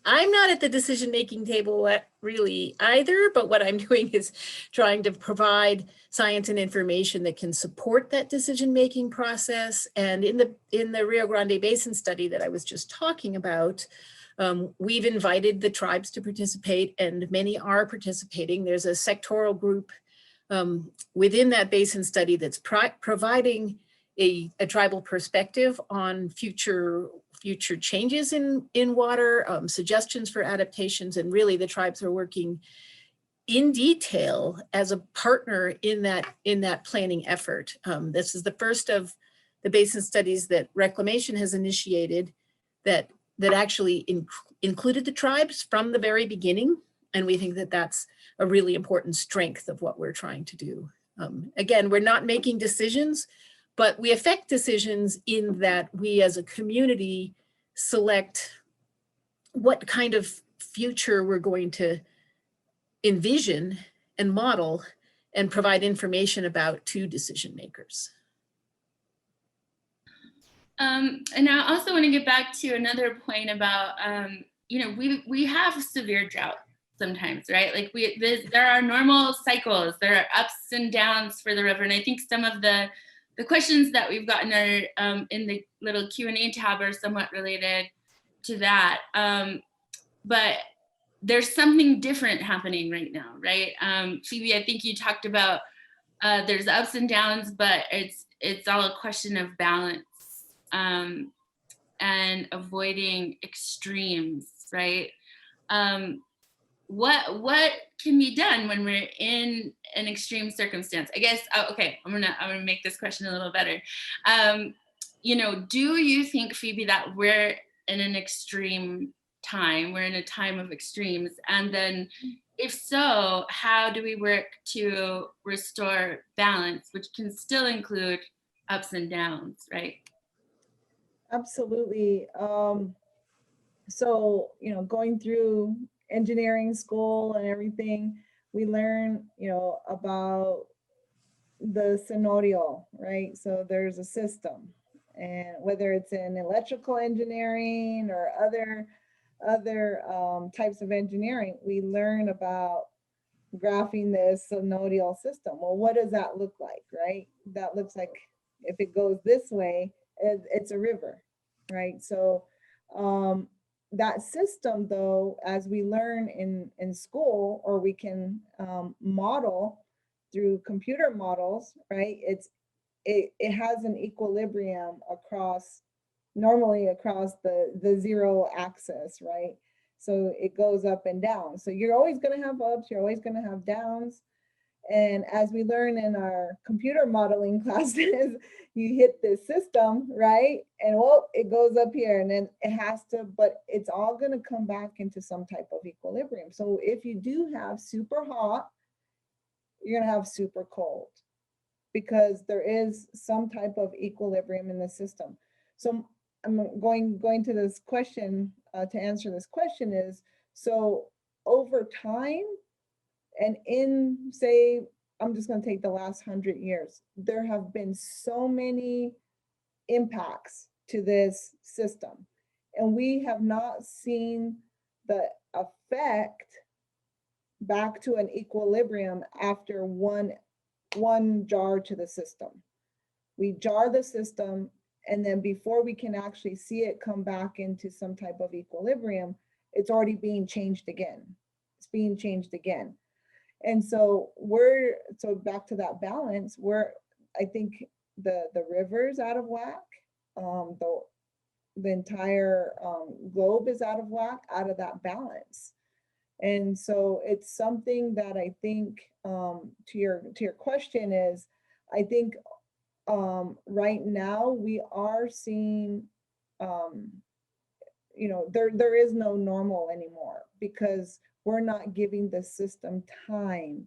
I'm not at the decision-making table really either, but what I'm doing is trying to provide science and information that can support that decision-making process. And in the Rio Grande Basin study that I was just talking about, we've invited the tribes to participate, and many are participating. There's a sectoral group within that basin study that's providing a tribal perspective on future changes in water, suggestions for adaptations, and really the tribes are working in detail as a partner in that planning effort. This is the first of the basin studies that Reclamation has initiated that actually included the tribes from the very beginning, and we think that that's a really important strength of what we're trying to do. Again, we're not making decisions, but we affect decisions in that we as a community select what kind of future we're going to envision and model and provide information about to decision makers. And I also want to get back to another point about, we have severe drought sometimes, right? Like there are normal cycles, there are ups and downs for the river. And I think some of the questions that we've gotten are in the little Q&A tab are somewhat related to that. But there's something different happening right now, right? Phoebe, I think you talked about there's ups and downs, but it's all a question of balance and avoiding extremes, right? What can be done when we're in an extreme circumstance? I guess, okay, I'm gonna make this question a little better. Do you think, Phoebe, that we're in an extreme time, we're in a time of extremes? And then if so, how do we work to restore balance, which can still include ups and downs, right? Absolutely. So, going through engineering school and everything, we learn, about the scenario, right? So there's a system, and whether it's in electrical engineering or other types of engineering, we learn about graphing this nodal system. Well, what does that look like, right? That looks like, if it goes this way, it's a river, right? So that system, though, as we learn in school, or we can model through computer models, right? It has an equilibrium normally across the zero axis, right? So it goes up and down. So you're always going to have ups, you're always going to have downs. And as we learn in our computer modeling classes, you hit this system, right? And it goes up here, and then it has to, but it's all going to come back into some type of equilibrium. So if you do have super hot, you're going to have super cold, because there is some type of equilibrium in the system. So I'm going to this question to answer this question is, so over time and in, say, I'm just going to take the last 100 years, there have been so many impacts to this system, and we have not seen the effect back to an equilibrium after one jar to the system. We jar the system, and then before we can actually see it come back into some type of equilibrium, it's already being changed again. It's being changed again. And so back to that balance, I think the river's out of whack. The entire globe is out of whack, out of that balance. And so it's something that I think, to your question is, I think right now we are seeing, you know, there is no normal anymore, because we're not giving the system time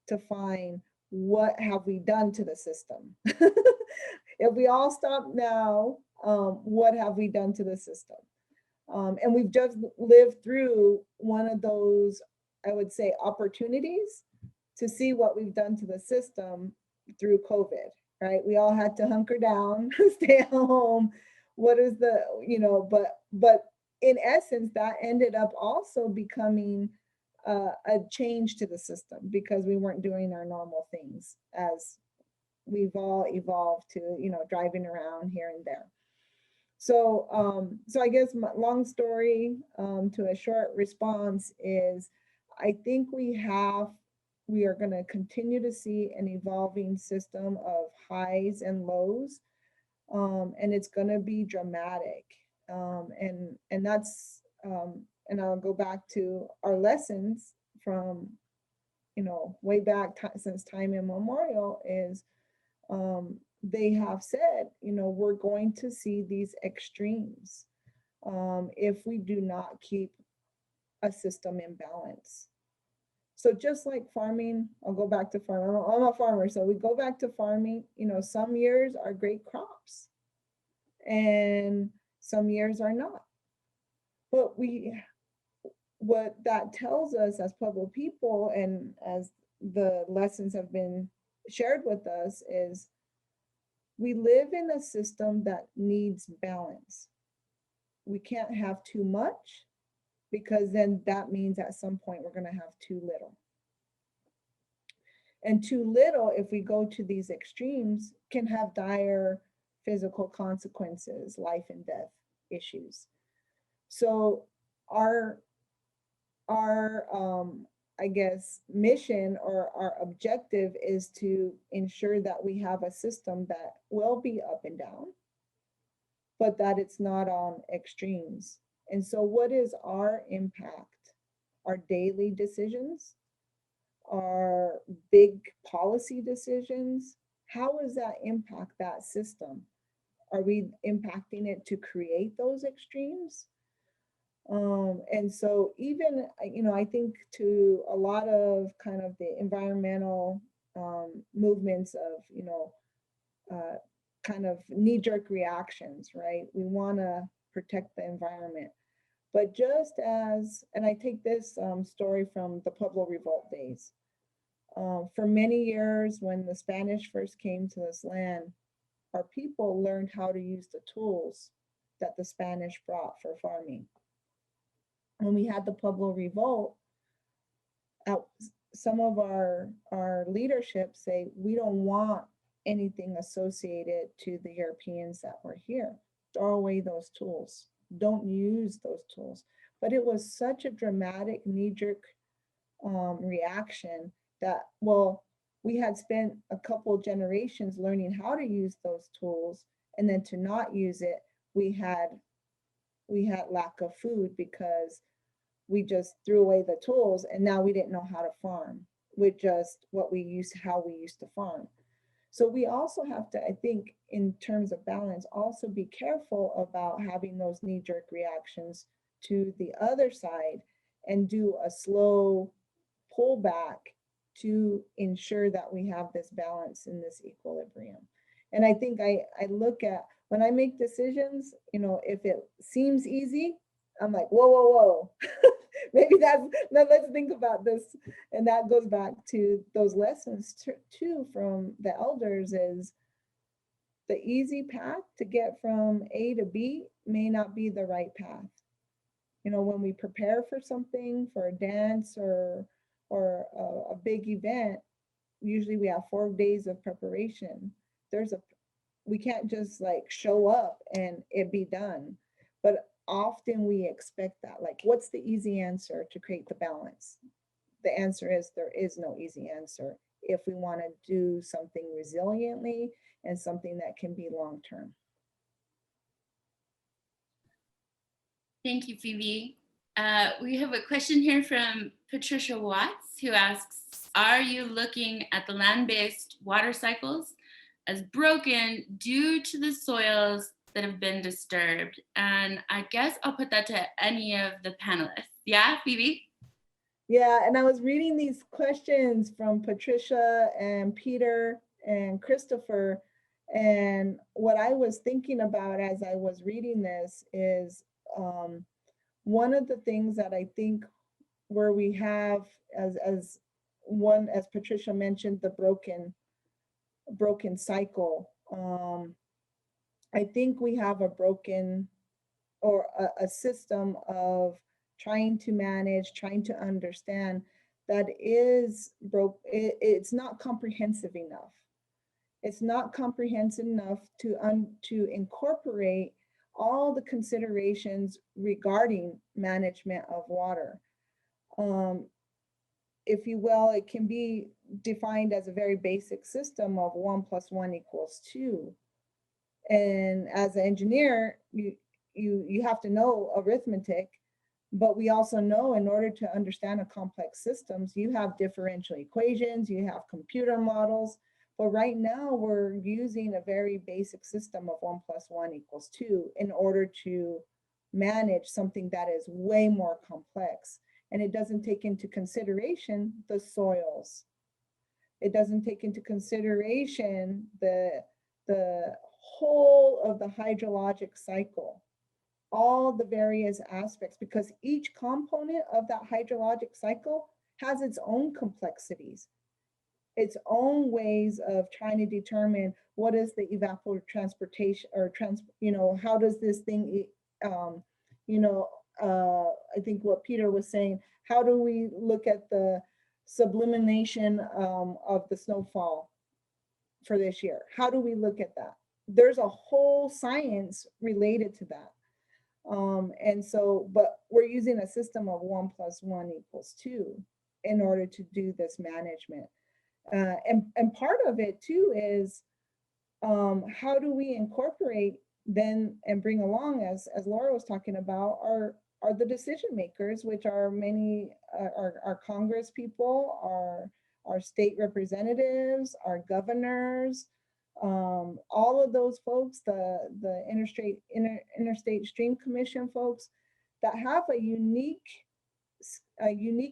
to find what have we done to the system. If we all stop now, what have we done to the system? And we've just lived through one of those, I would say, opportunities to see what we've done to the system through COVID, right? We all had to hunker down, stay at home. What is the, you know, but in essence, that ended up also becoming a change to the system, because we weren't doing our normal things as we've all evolved to, you know, driving around here and there. So, so I guess my long story to a short response is, I think we are going to continue to see an evolving system of highs and lows, and it's going to be dramatic. And that's, and I'll go back to our lessons from, you know, way back since time immemorial is, they have said, you know, we're going to see these extremes if we do not keep a system in balance. So just like farming, I'll go back to farming. I'm a farmer, so we go back to farming. You know, some years are great crops and some years are not. But what that tells us as Pueblo people, and as the lessons have been shared with us, is we live in a system that needs balance. We can't have too much, because then that means at some point we're going to have too little. And too little, if we go to these extremes, can have dire physical consequences, life and death issues. So our I guess mission, or our objective, is to ensure that we have a system that will be up and down, but that it's not on extremes. And so what is our impact? Our daily decisions, our big policy decisions, how does that impact that system? Are we impacting it to create those extremes? And so even, you know, I think to a lot of kind of the environmental movements of, you know, kind of knee-jerk reactions, right? We want to protect the environment. But just as, and I take this story from the Pueblo Revolt days. For many years, when the Spanish first came to this land, our people learned how to use the tools that the Spanish brought for farming. When we had the Pueblo Revolt, some of our leadership say, we don't want anything associated to the Europeans that were here. Throw away those tools. Don't use those tools. But it was such a dramatic knee-jerk reaction that, well, we had spent a couple of generations learning how to use those tools, and then to not use it, we had lack of food because we just threw away the tools, and now we didn't know how to farm with just how we used to farm. So we also have to, I think, in terms of balance, also be careful about having those knee-jerk reactions to the other side and do a slow pullback to ensure that we have this balance in this equilibrium. And I think I look at when I make decisions, if it seems easy, I'm like, whoa, whoa, whoa. Maybe let's think about this. And that goes back to those lessons too from the elders, is the easy path to get from A to B may not be the right path. When we prepare for something, for a dance or a big event, usually we have 4 days of preparation. We can't just like show up and it be done. But often we expect that, like, what's the easy answer to create the balance? The answer is there is no easy answer if we want to do something resiliently and something that can be long-term. Thank you, Phoebe. We have a question here from Patricia Watts, who asks, are you looking at the land-based water cycles as broken due to the soils that have been disturbed? And I guess I'll put that to any of the panelists. Yeah, Phoebe? Yeah, and I was reading these questions from Patricia and Peter and Christopher, and what I was thinking about as I was reading this is one of the things that I think where we have as Patricia mentioned, the broken cycle. I think we have a broken or a system of trying to manage, trying to understand that is broke. It's not comprehensive enough. It's not comprehensive enough to incorporate all the considerations regarding management of water. If you will, it can be defined as a very basic system of 1 + 1 = 2. And as an engineer, you have to know arithmetic, but we also know in order to understand a complex systems, you have differential equations, you have computer models. But right now we're using a very basic system of 1 + 1 = 2 in order to manage something that is way more complex. And it doesn't take into consideration the soils. It doesn't take into consideration the whole of the hydrologic cycle, all the various aspects, because each component of that hydrologic cycle has its own complexities, its own ways of trying to determine what is the evapotranspiration or how does this thing, I think what Peter was saying, how do we look at the sublimation of the snowfall for this year? How do we look at that? There's a whole science related to that. And so, but we're using a system of 1 + 1 = 2 in order to do this management. And part of it too is how do we incorporate then and bring along, as Laura was talking about, are the decision makers, which are many our Congress people, our state representatives, our governors, all of those folks, the Interstate Stream Commission folks that have a unique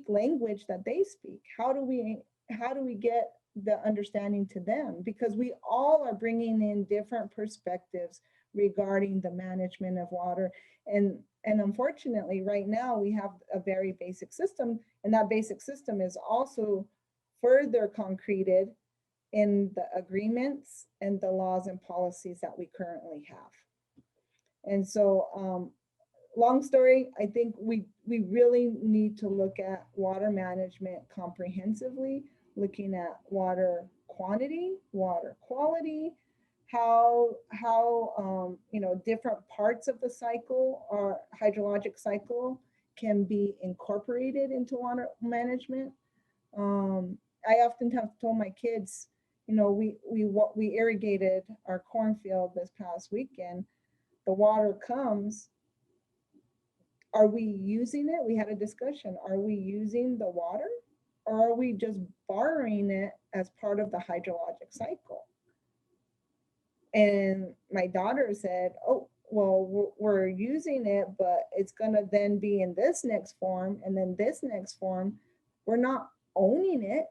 language that they speak. How do we get the understanding to them? Because we all are bringing in different perspectives regarding the management of water. And unfortunately, right now we have a very basic system, and that basic system is also further concreted in the agreements and the laws and policies that we currently have. And so, long story, I think we really need to look at water management comprehensively, looking at water quantity, water quality, how different parts of the cycle or hydrologic cycle can be incorporated into water management. I often have told my kids, we irrigated our cornfield this past weekend. The water comes. Are we using it? We had a discussion. Are we using the water, or are we just borrowing it as part of the hydrologic cycle? And my daughter said, oh, well, we're using it, but it's going to then be in this next form and then this next form. We're not owning it,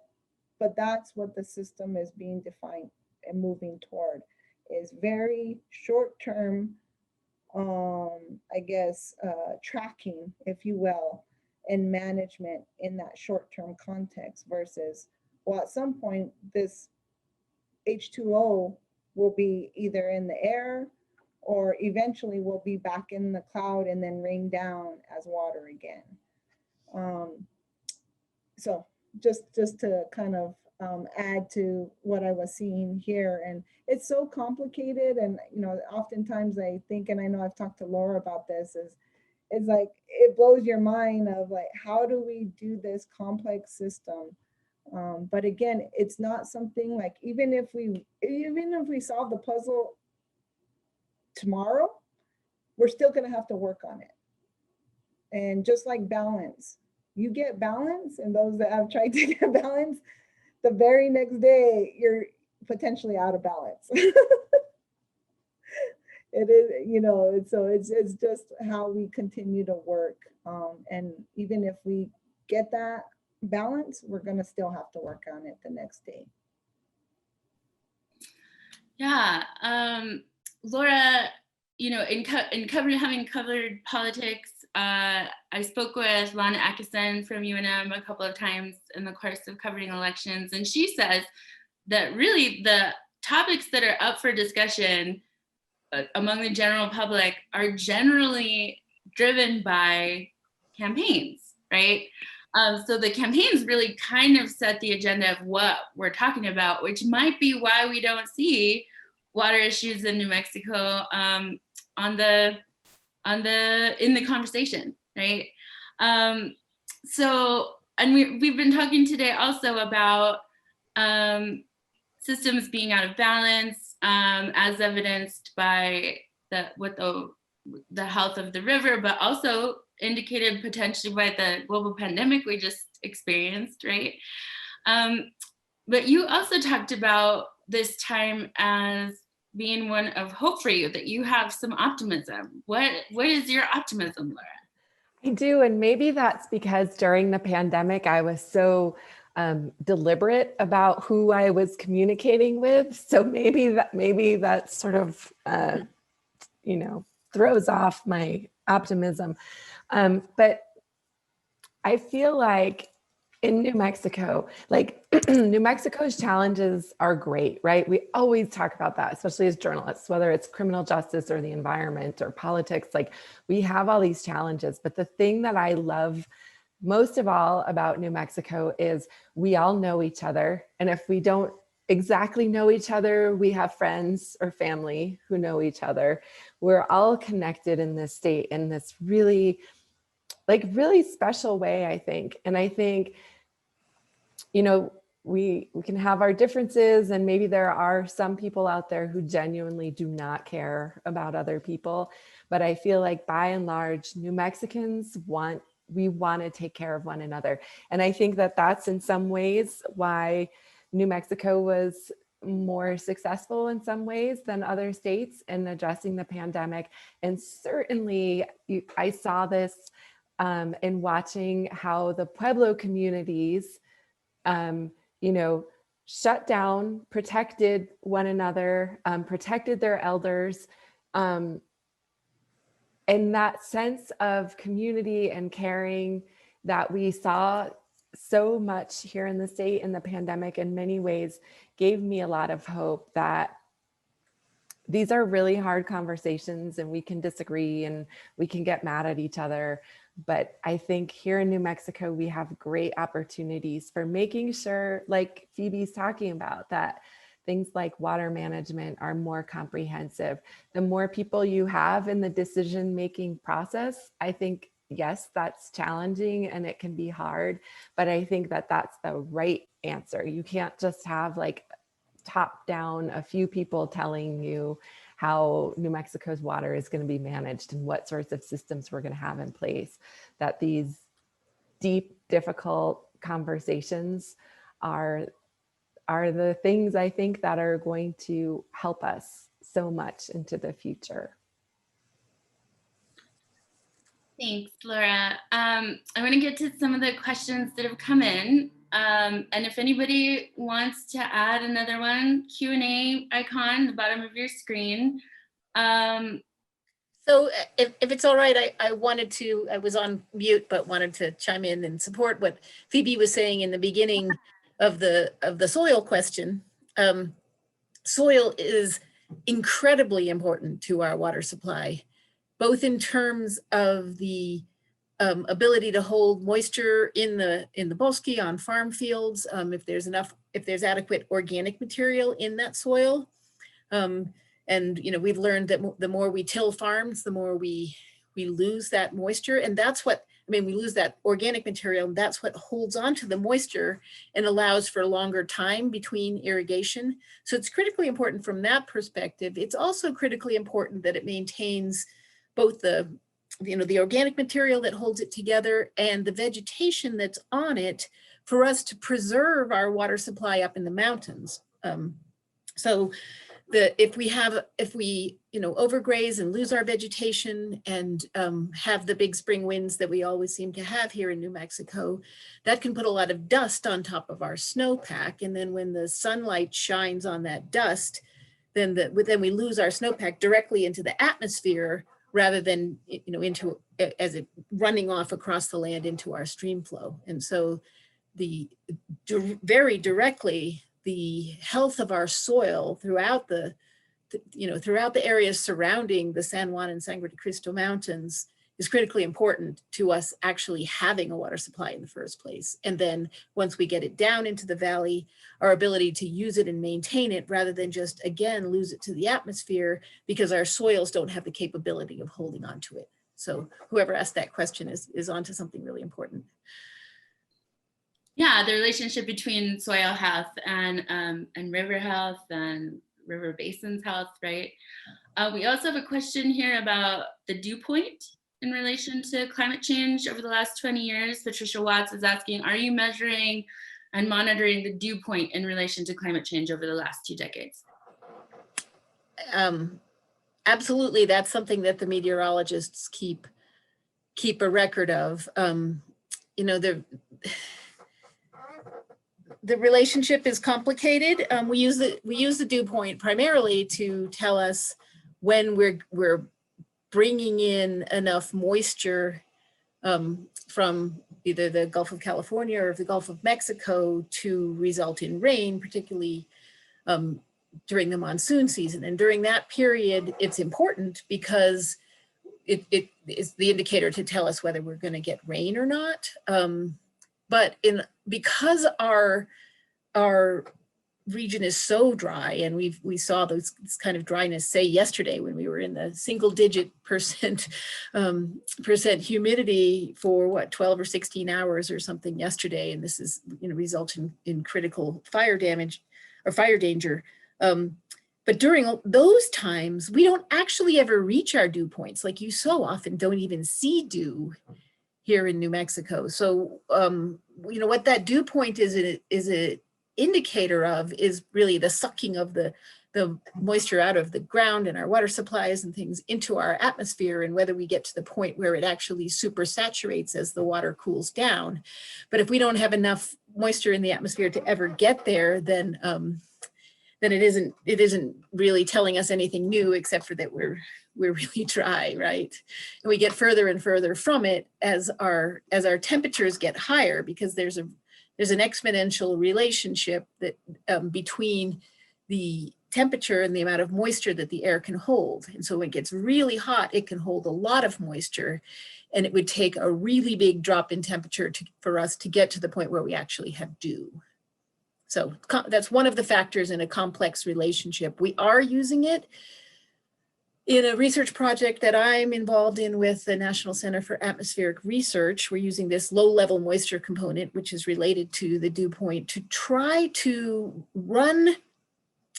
but that's what the system is being defined and moving toward. is very short-term, I guess, tracking, if you will, and management in that short-term context versus, well, at some point, this H2O will be either in the air or eventually will be back in the cloud and then rain down as water again. So just to kind of add to what I was seeing here, and it's so complicated, and you know, oftentimes I think, and I know I've talked to Laura about this, is it's like it blows your mind of like, how do we do this complex system? But again, it's not something like, even if we solve the puzzle tomorrow, we're still going to have to work on it. And just like balance, you get balance, and those that have tried to get balance, the very next day you're potentially out of balance. It is, you know, so it's just how we continue to work. And even if we get that balance, we're going to still have to work on it the next day. Yeah, Laura, you know, having covered politics, I spoke with Lana Atkinson from UNM a couple of times in the course of covering elections, and she says that really the topics that are up for discussion among the general public are generally driven by campaigns, right? So the campaigns really kind of set the agenda of what we're talking about, which might be why we don't see water issues in New Mexico in the conversation, right? So, and we've been talking today also about systems being out of balance, as evidenced by the health of the river, but also indicated potentially by the global pandemic we just experienced, right? But you also talked about this time as being one of hope for you, that you have some optimism. What is your optimism, Laura? I do, and maybe that's because during the pandemic, I was so deliberate about who I was communicating with. So maybe that sort of, you know, throws off my optimism. But I feel like in New Mexico, like New Mexico's challenges are great, right? We always talk about that, especially as journalists, whether it's criminal justice or the environment or politics, like we have all these challenges. But the thing that I love most of all about New Mexico is we all know each other. And if we don't exactly know each other, we have friends or family who know each other. We're all connected in this state in this really special way, I think. And I think, you know, we can have our differences, and maybe there are some people out there who genuinely do not care about other people. But I feel like by and large, New Mexicans want to take care of one another. And I think that that's in some ways why New Mexico was more successful in some ways than other states in addressing the pandemic. And certainly I saw this in watching how the Pueblo communities, you know, shut down, protected one another, protected their elders. And that sense of community and caring that we saw so much here in the state in the pandemic in many ways gave me a lot of hope that these are really hard conversations and we can disagree and we can get mad at each other. But I think here in New Mexico, we have great opportunities for making sure, like Phoebe's talking about, that things like water management are more comprehensive. The more people you have in the decision-making process, I think, yes, that's challenging and it can be hard, but I think that that's the right answer. You can't just have like top down a few people telling you how New Mexico's water is going to be managed and what sorts of systems we're going to have in place. That these deep, difficult conversations are the things I think that are going to help us so much into the future. Thanks, Laura. I want to get to some of the questions that have come in. And if anybody wants to add another one, Q&A icon at the bottom of your screen. So if it's all right, I was on mute, but wanted to chime in and support what Phoebe was saying in the beginning of the soil question. Soil is incredibly important to our water supply, both in terms of the ability to hold moisture in the bosque on farm fields, if there's adequate organic material in that soil. And we've learned that the more we till farms, the more we lose that moisture, and that's what we lose that organic material, and that's what holds on to the moisture and allows for a longer time between irrigation. So it's critically important from that perspective. It's also critically important that it maintains both the organic material that holds it together and the vegetation that's on it for us to preserve our water supply up in the mountains. So if we overgraze and lose our vegetation and have the big spring winds that we always seem to have here in New Mexico, that can put a lot of dust on top of our snowpack. And then when the sunlight shines on that dust, then we lose our snowpack directly into the atmosphere rather than as it running off across the land into our stream flow. And so very directly, the health of our soil throughout the areas surrounding the San Juan and Sangre de Cristo Mountains is critically important to us actually having a water supply in the first place. And then once we get it down into the valley, our ability to use it and maintain it rather than just, again, lose it to the atmosphere because our soils don't have the capability of holding on to it. So whoever asked that question is onto something really important. Yeah, the relationship between soil health and river health and river basins health, right? We also have a question here about the dew point in relation to climate change over the last 20 years. Patricia Watts is asking, are you measuring and monitoring the dew point in relation to climate change over the last 2 decades? Absolutely, that's something that the meteorologists keep a record of. The relationship is complicated. We use the dew point primarily to tell us when we're bringing in enough moisture from either the Gulf of California or the Gulf of Mexico to result in rain, particularly during the monsoon season. And during that period, it's important because it is the indicator to tell us whether we're going to get rain or not. But because our region is so dry, and we saw this kind of dryness, say yesterday when we were in the single-digit percent humidity for 12 or 16 hours or something yesterday, and this is resulting in critical fire damage or fire danger. But during those times, we don't actually ever reach our dew points. Like, you so often don't even see dew here in New Mexico. So, what that dew point is an indicator of is really the sucking of the moisture out of the ground and our water supplies and things into our atmosphere, and whether we get to the point where it actually supersaturates as the water cools down. But if we don't have enough moisture in the atmosphere to ever get there, then it isn't really telling us anything new, except for that we're really dry, right? And we get further and further from it as our temperatures get higher, because there's an exponential relationship that between the temperature and the amount of moisture that the air can hold. And so when it gets really hot, it can hold a lot of moisture, and it would take a really big drop in temperature for us to get to the point where we actually have dew. So that's one of the factors in a complex relationship. We are using it in a research project that I'm involved in with the National Center for Atmospheric Research. We're using this low-level moisture component, which is related to the dew point, to try to run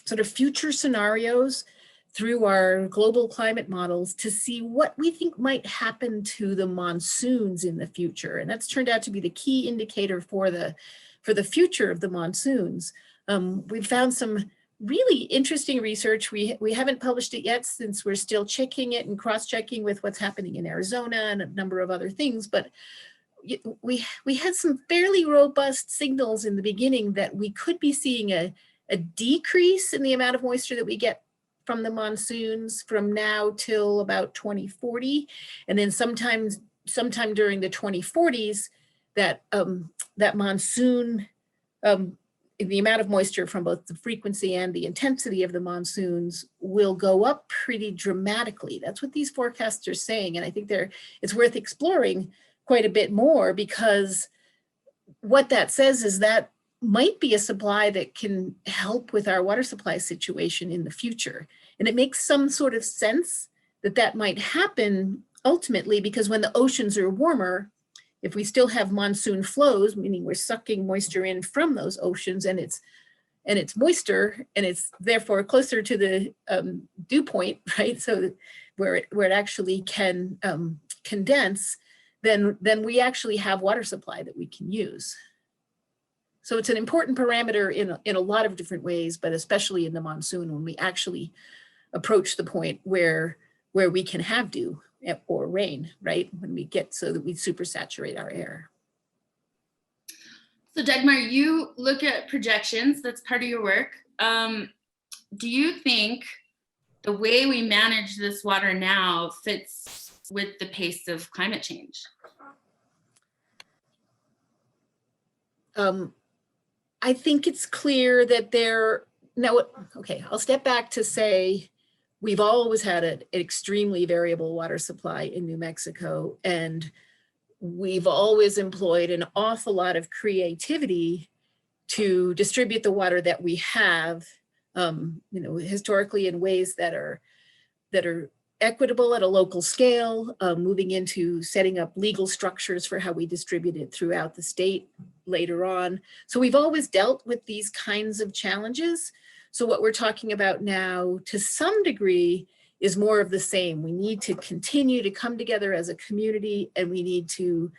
sort of future scenarios through our global climate models to see what we think might happen to the monsoons in the future. And that's turned out to be the key indicator for the future of the monsoons. We've found some really interesting research. We haven't published it yet, since we're still checking it and cross-checking with what's happening in Arizona and a number of other things. But we had some fairly robust signals in the beginning that we could be seeing a decrease in the amount of moisture that we get from the monsoons from now till about 2040. And then sometime during the 2040s, that that monsoon, the amount of moisture from both the frequency and the intensity of the monsoons will go up pretty dramatically. That's what these forecasts are saying. And I think it's worth exploring quite a bit more, because what that says is that might be a supply that can help with our water supply situation in the future. And it makes some sort of sense that that might happen ultimately, because when the oceans are warmer, if we still have monsoon flows, meaning we're sucking moisture in from those oceans, and it's moister, and it's therefore closer to the dew point, right? So where it actually can condense, then we actually have water supply that we can use. So it's an important parameter in a lot of different ways, but especially in the monsoon, when we actually approach the point where we can have dew or rain, right? When we get so that we supersaturate our air. So Dagmar, you look at projections, that's part of your work. Do you think the way we manage this water now fits with the pace of climate change? I think it's clear that okay, I'll step back to say, we've always had an extremely variable water supply in New Mexico, and we've always employed an awful lot of creativity to distribute the water that we have, historically in ways that are equitable at a local scale, moving into setting up legal structures for how we distribute it throughout the state later on. So we've always dealt with these kinds of challenges. So what we're talking about now, to some degree, is more of the same. We need to continue to come together as a community, and we need to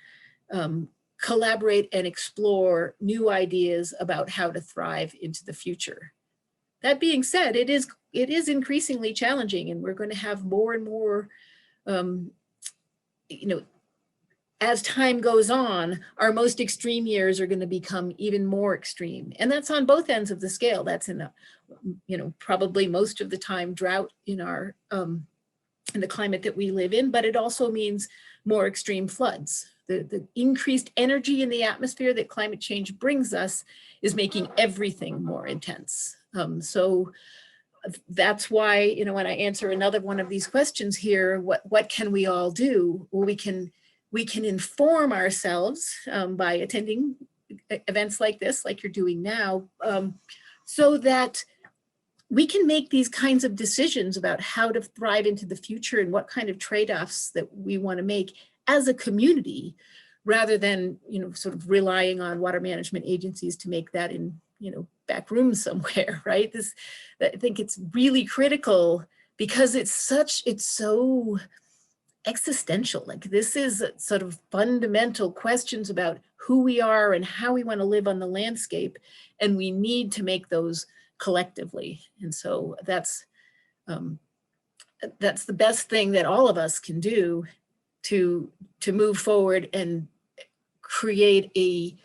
collaborate and explore new ideas about how to thrive into the future. That being said, it is increasingly challenging, and we're going to have more and more, as time goes on, our most extreme years are going to become even more extreme. And that's on both ends of the scale. That's in probably most of the time drought in the climate that we live in, but it also means more extreme floods. The increased energy in the atmosphere that climate change brings us is making everything more intense. So that's why, when I answer another one of these questions here, what can we all do? Well, we can inform ourselves by attending events like this, like you're doing now, so that we can make these kinds of decisions about how to thrive into the future and what kind of trade-offs that we want to make as a community, rather than, sort of relying on water management agencies to make that in, back rooms somewhere, right? I think it's really critical, because it's so existential. Like, this is sort of fundamental questions about who we are and how we want to live on the landscape, and we need to make those collectively. And so that's the best thing that all of us can do to move forward and create a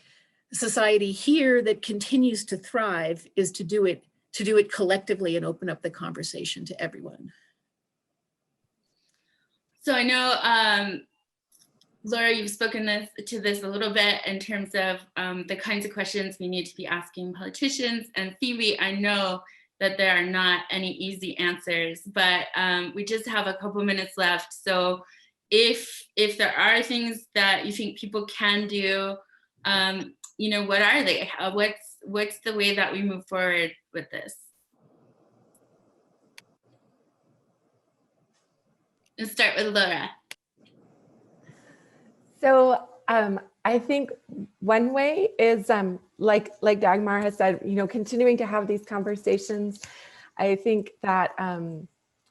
society here that continues to thrive, is to do it collectively and open up the conversation to everyone. So I know, Laura, you've spoken to this a little bit in terms of the kinds of questions we need to be asking politicians. And Phoebe, I know that there are not any easy answers, but we just have a couple minutes left. So if there are things that you think people can do, what are they? What's the way that we move forward with this? Let's start with Laura. So I think one way is like Dagmar has said, continuing to have these conversations. I think that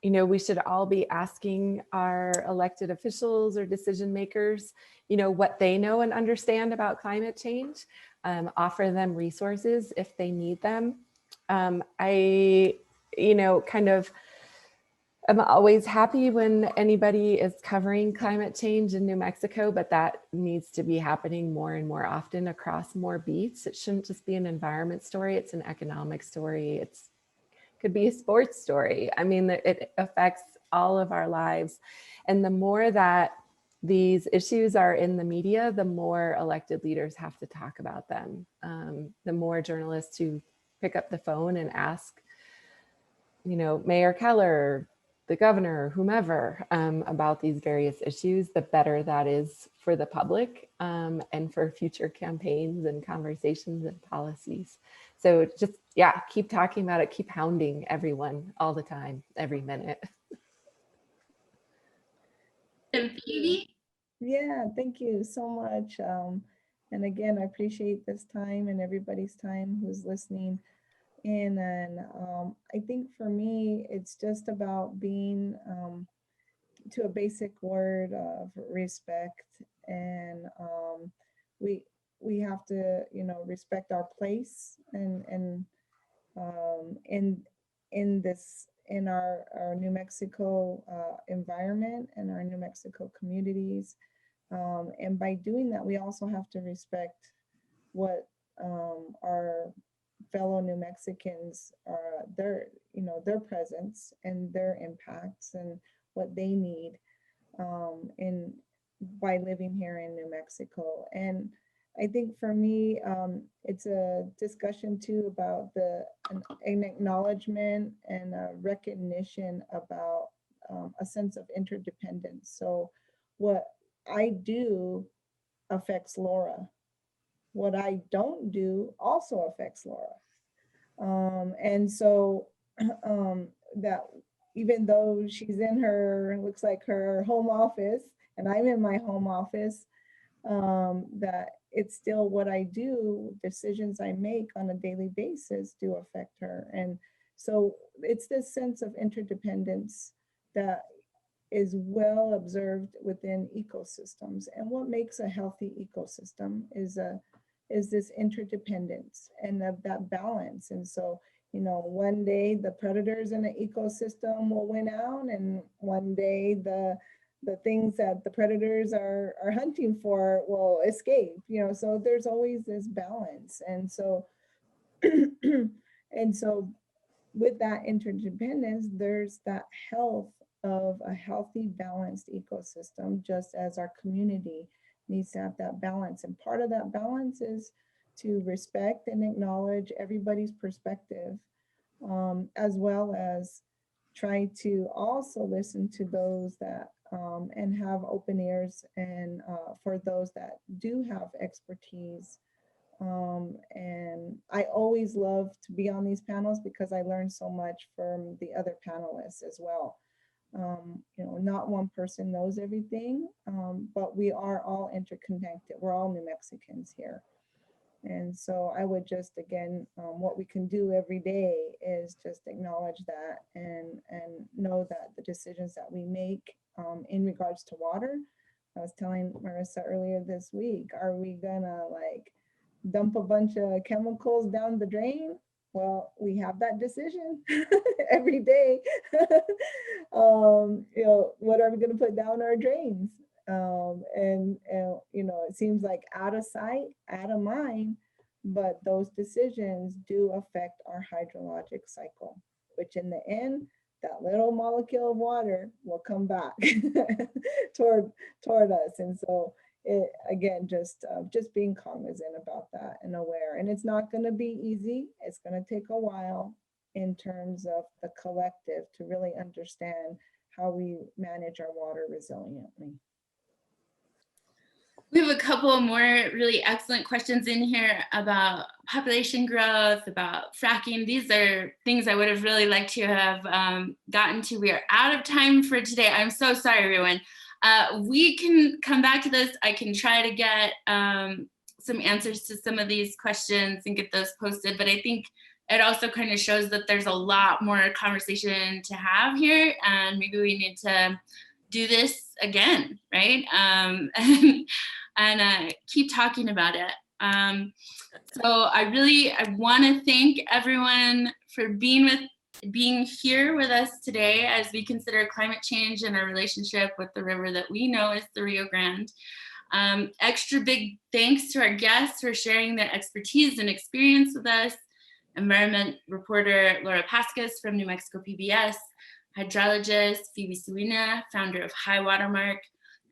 we should all be asking our elected officials or decision makers, what they know and understand about climate change, offer them resources if they need them. I'm always happy when anybody is covering climate change in New Mexico, but that needs to be happening more and more often across more beats. It shouldn't just be an environment story, it's an economic story. It's could be a sports story. I mean, it affects all of our lives. And the more that these issues are in the media, the more elected leaders have to talk about them. The more journalists who pick up the phone and ask, you know, Mayor Keller, the governor, whomever, about these various issues, the better that is for the public and for future campaigns and conversations and policies. So just, yeah, keep talking about it, keep hounding everyone all the time, every minute. And Phoebe? Yeah, thank you so much. And again, I appreciate this time and everybody's time who's listening in. And I think for me, it's just about being to a basic word of respect. And we have to, you know, respect our place and in this in our New Mexico environment and our New Mexico communities. And by doing that, we also have to respect what our fellow New Mexicans are, their, you know, their presence and their impacts and what they need in by living here in New Mexico. And I think for me, it's a discussion too about an acknowledgement and a recognition about a sense of interdependence. So what I do affects Laura. What I don't do also affects Laura. And so that even though she's in her, looks like her home office, and I'm in my home office, that it's still what I do, decisions I make on a daily basis do affect her. And so it's this sense of interdependence that is well observed within ecosystems. And what makes a healthy ecosystem is this interdependence and that balance. And so, you know, one day the predators in the ecosystem will win out, and one day the things that the predators are hunting for will escape, you know, so there's always this balance. And so and so with that interdependence, there's that health of a healthy, balanced ecosystem, just as our community needs to have that balance. And part of that balance is to respect and acknowledge everybody's perspective, as well as try to also listen to those that and have open ears and for those that do have expertise. And I always love to be on these panels because I learn so much from the other panelists as well. You know, not one person knows everything, but we are all interconnected. We're all New Mexicans here. And so I would just, again, what we can do every day is just acknowledge that and know that the decisions that we make in regards to water, I was telling Marisa earlier this week, are we gonna like dump a bunch of chemicals down the drain? Well, we have that decision every day. You know, what are we gonna put down our drains? And you know, it seems like out of sight, out of mind, but those decisions do affect our hydrologic cycle, which in the end, that little molecule of water will come back toward us. And so it, again, just being cognizant about that and aware. And it's not going to be easy. It's going to take a while in terms of the collective to really understand how we manage our water resiliently. We have a couple more really excellent questions in here about population growth, about fracking. These are things I would have really liked to have gotten to. We are out of time for today. I'm so sorry, everyone. We can come back to this. I can try to get some answers to some of these questions and get those posted, but I think it also kind of shows that there's a lot more conversation to have here, and maybe we need to do this again, right? And keep talking about it. So I want to thank everyone for being with being here with us today as we consider climate change and our relationship with the river that we know is the Rio Grande. Extra big thanks to our guests for sharing their expertise and experience with us. Environment reporter Laura Paskus from New Mexico PBS, hydrologist Phoebe Suina, founder of High Watermark,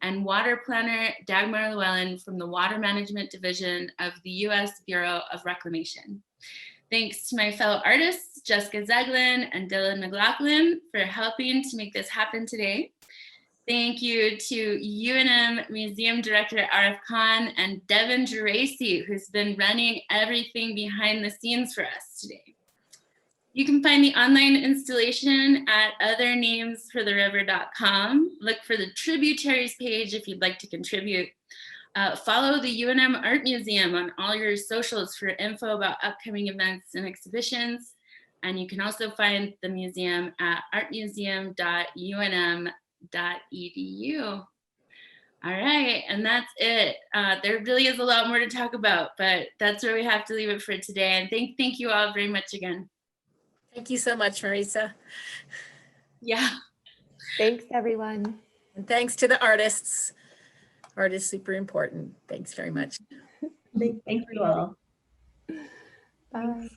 and water planner Dagmar Llewellyn from the Water Management Division of the U.S. Bureau of Reclamation. Thanks to my fellow artists, Jessica Zeglin and Dylan McLaughlin, for helping to make this happen today. Thank you to UNM Museum Director Arif Khan and Devin Geraci, who's been running everything behind the scenes for us today. You can find the online installation at othernamesfortheriver.com. Look for the tributaries page if you'd like to contribute. Follow the UNM Art Museum on all your socials for info about upcoming events and exhibitions. And you can also find the museum at artmuseum.unm.edu. All right, and that's it. There really is a lot more to talk about, but that's where we have to leave it for today. And thank you all very much again. Thank you so much, Marisa. Yeah. Thanks, everyone. And thanks to the artists. Art is super important. Thanks very much. Thank you all. Bye.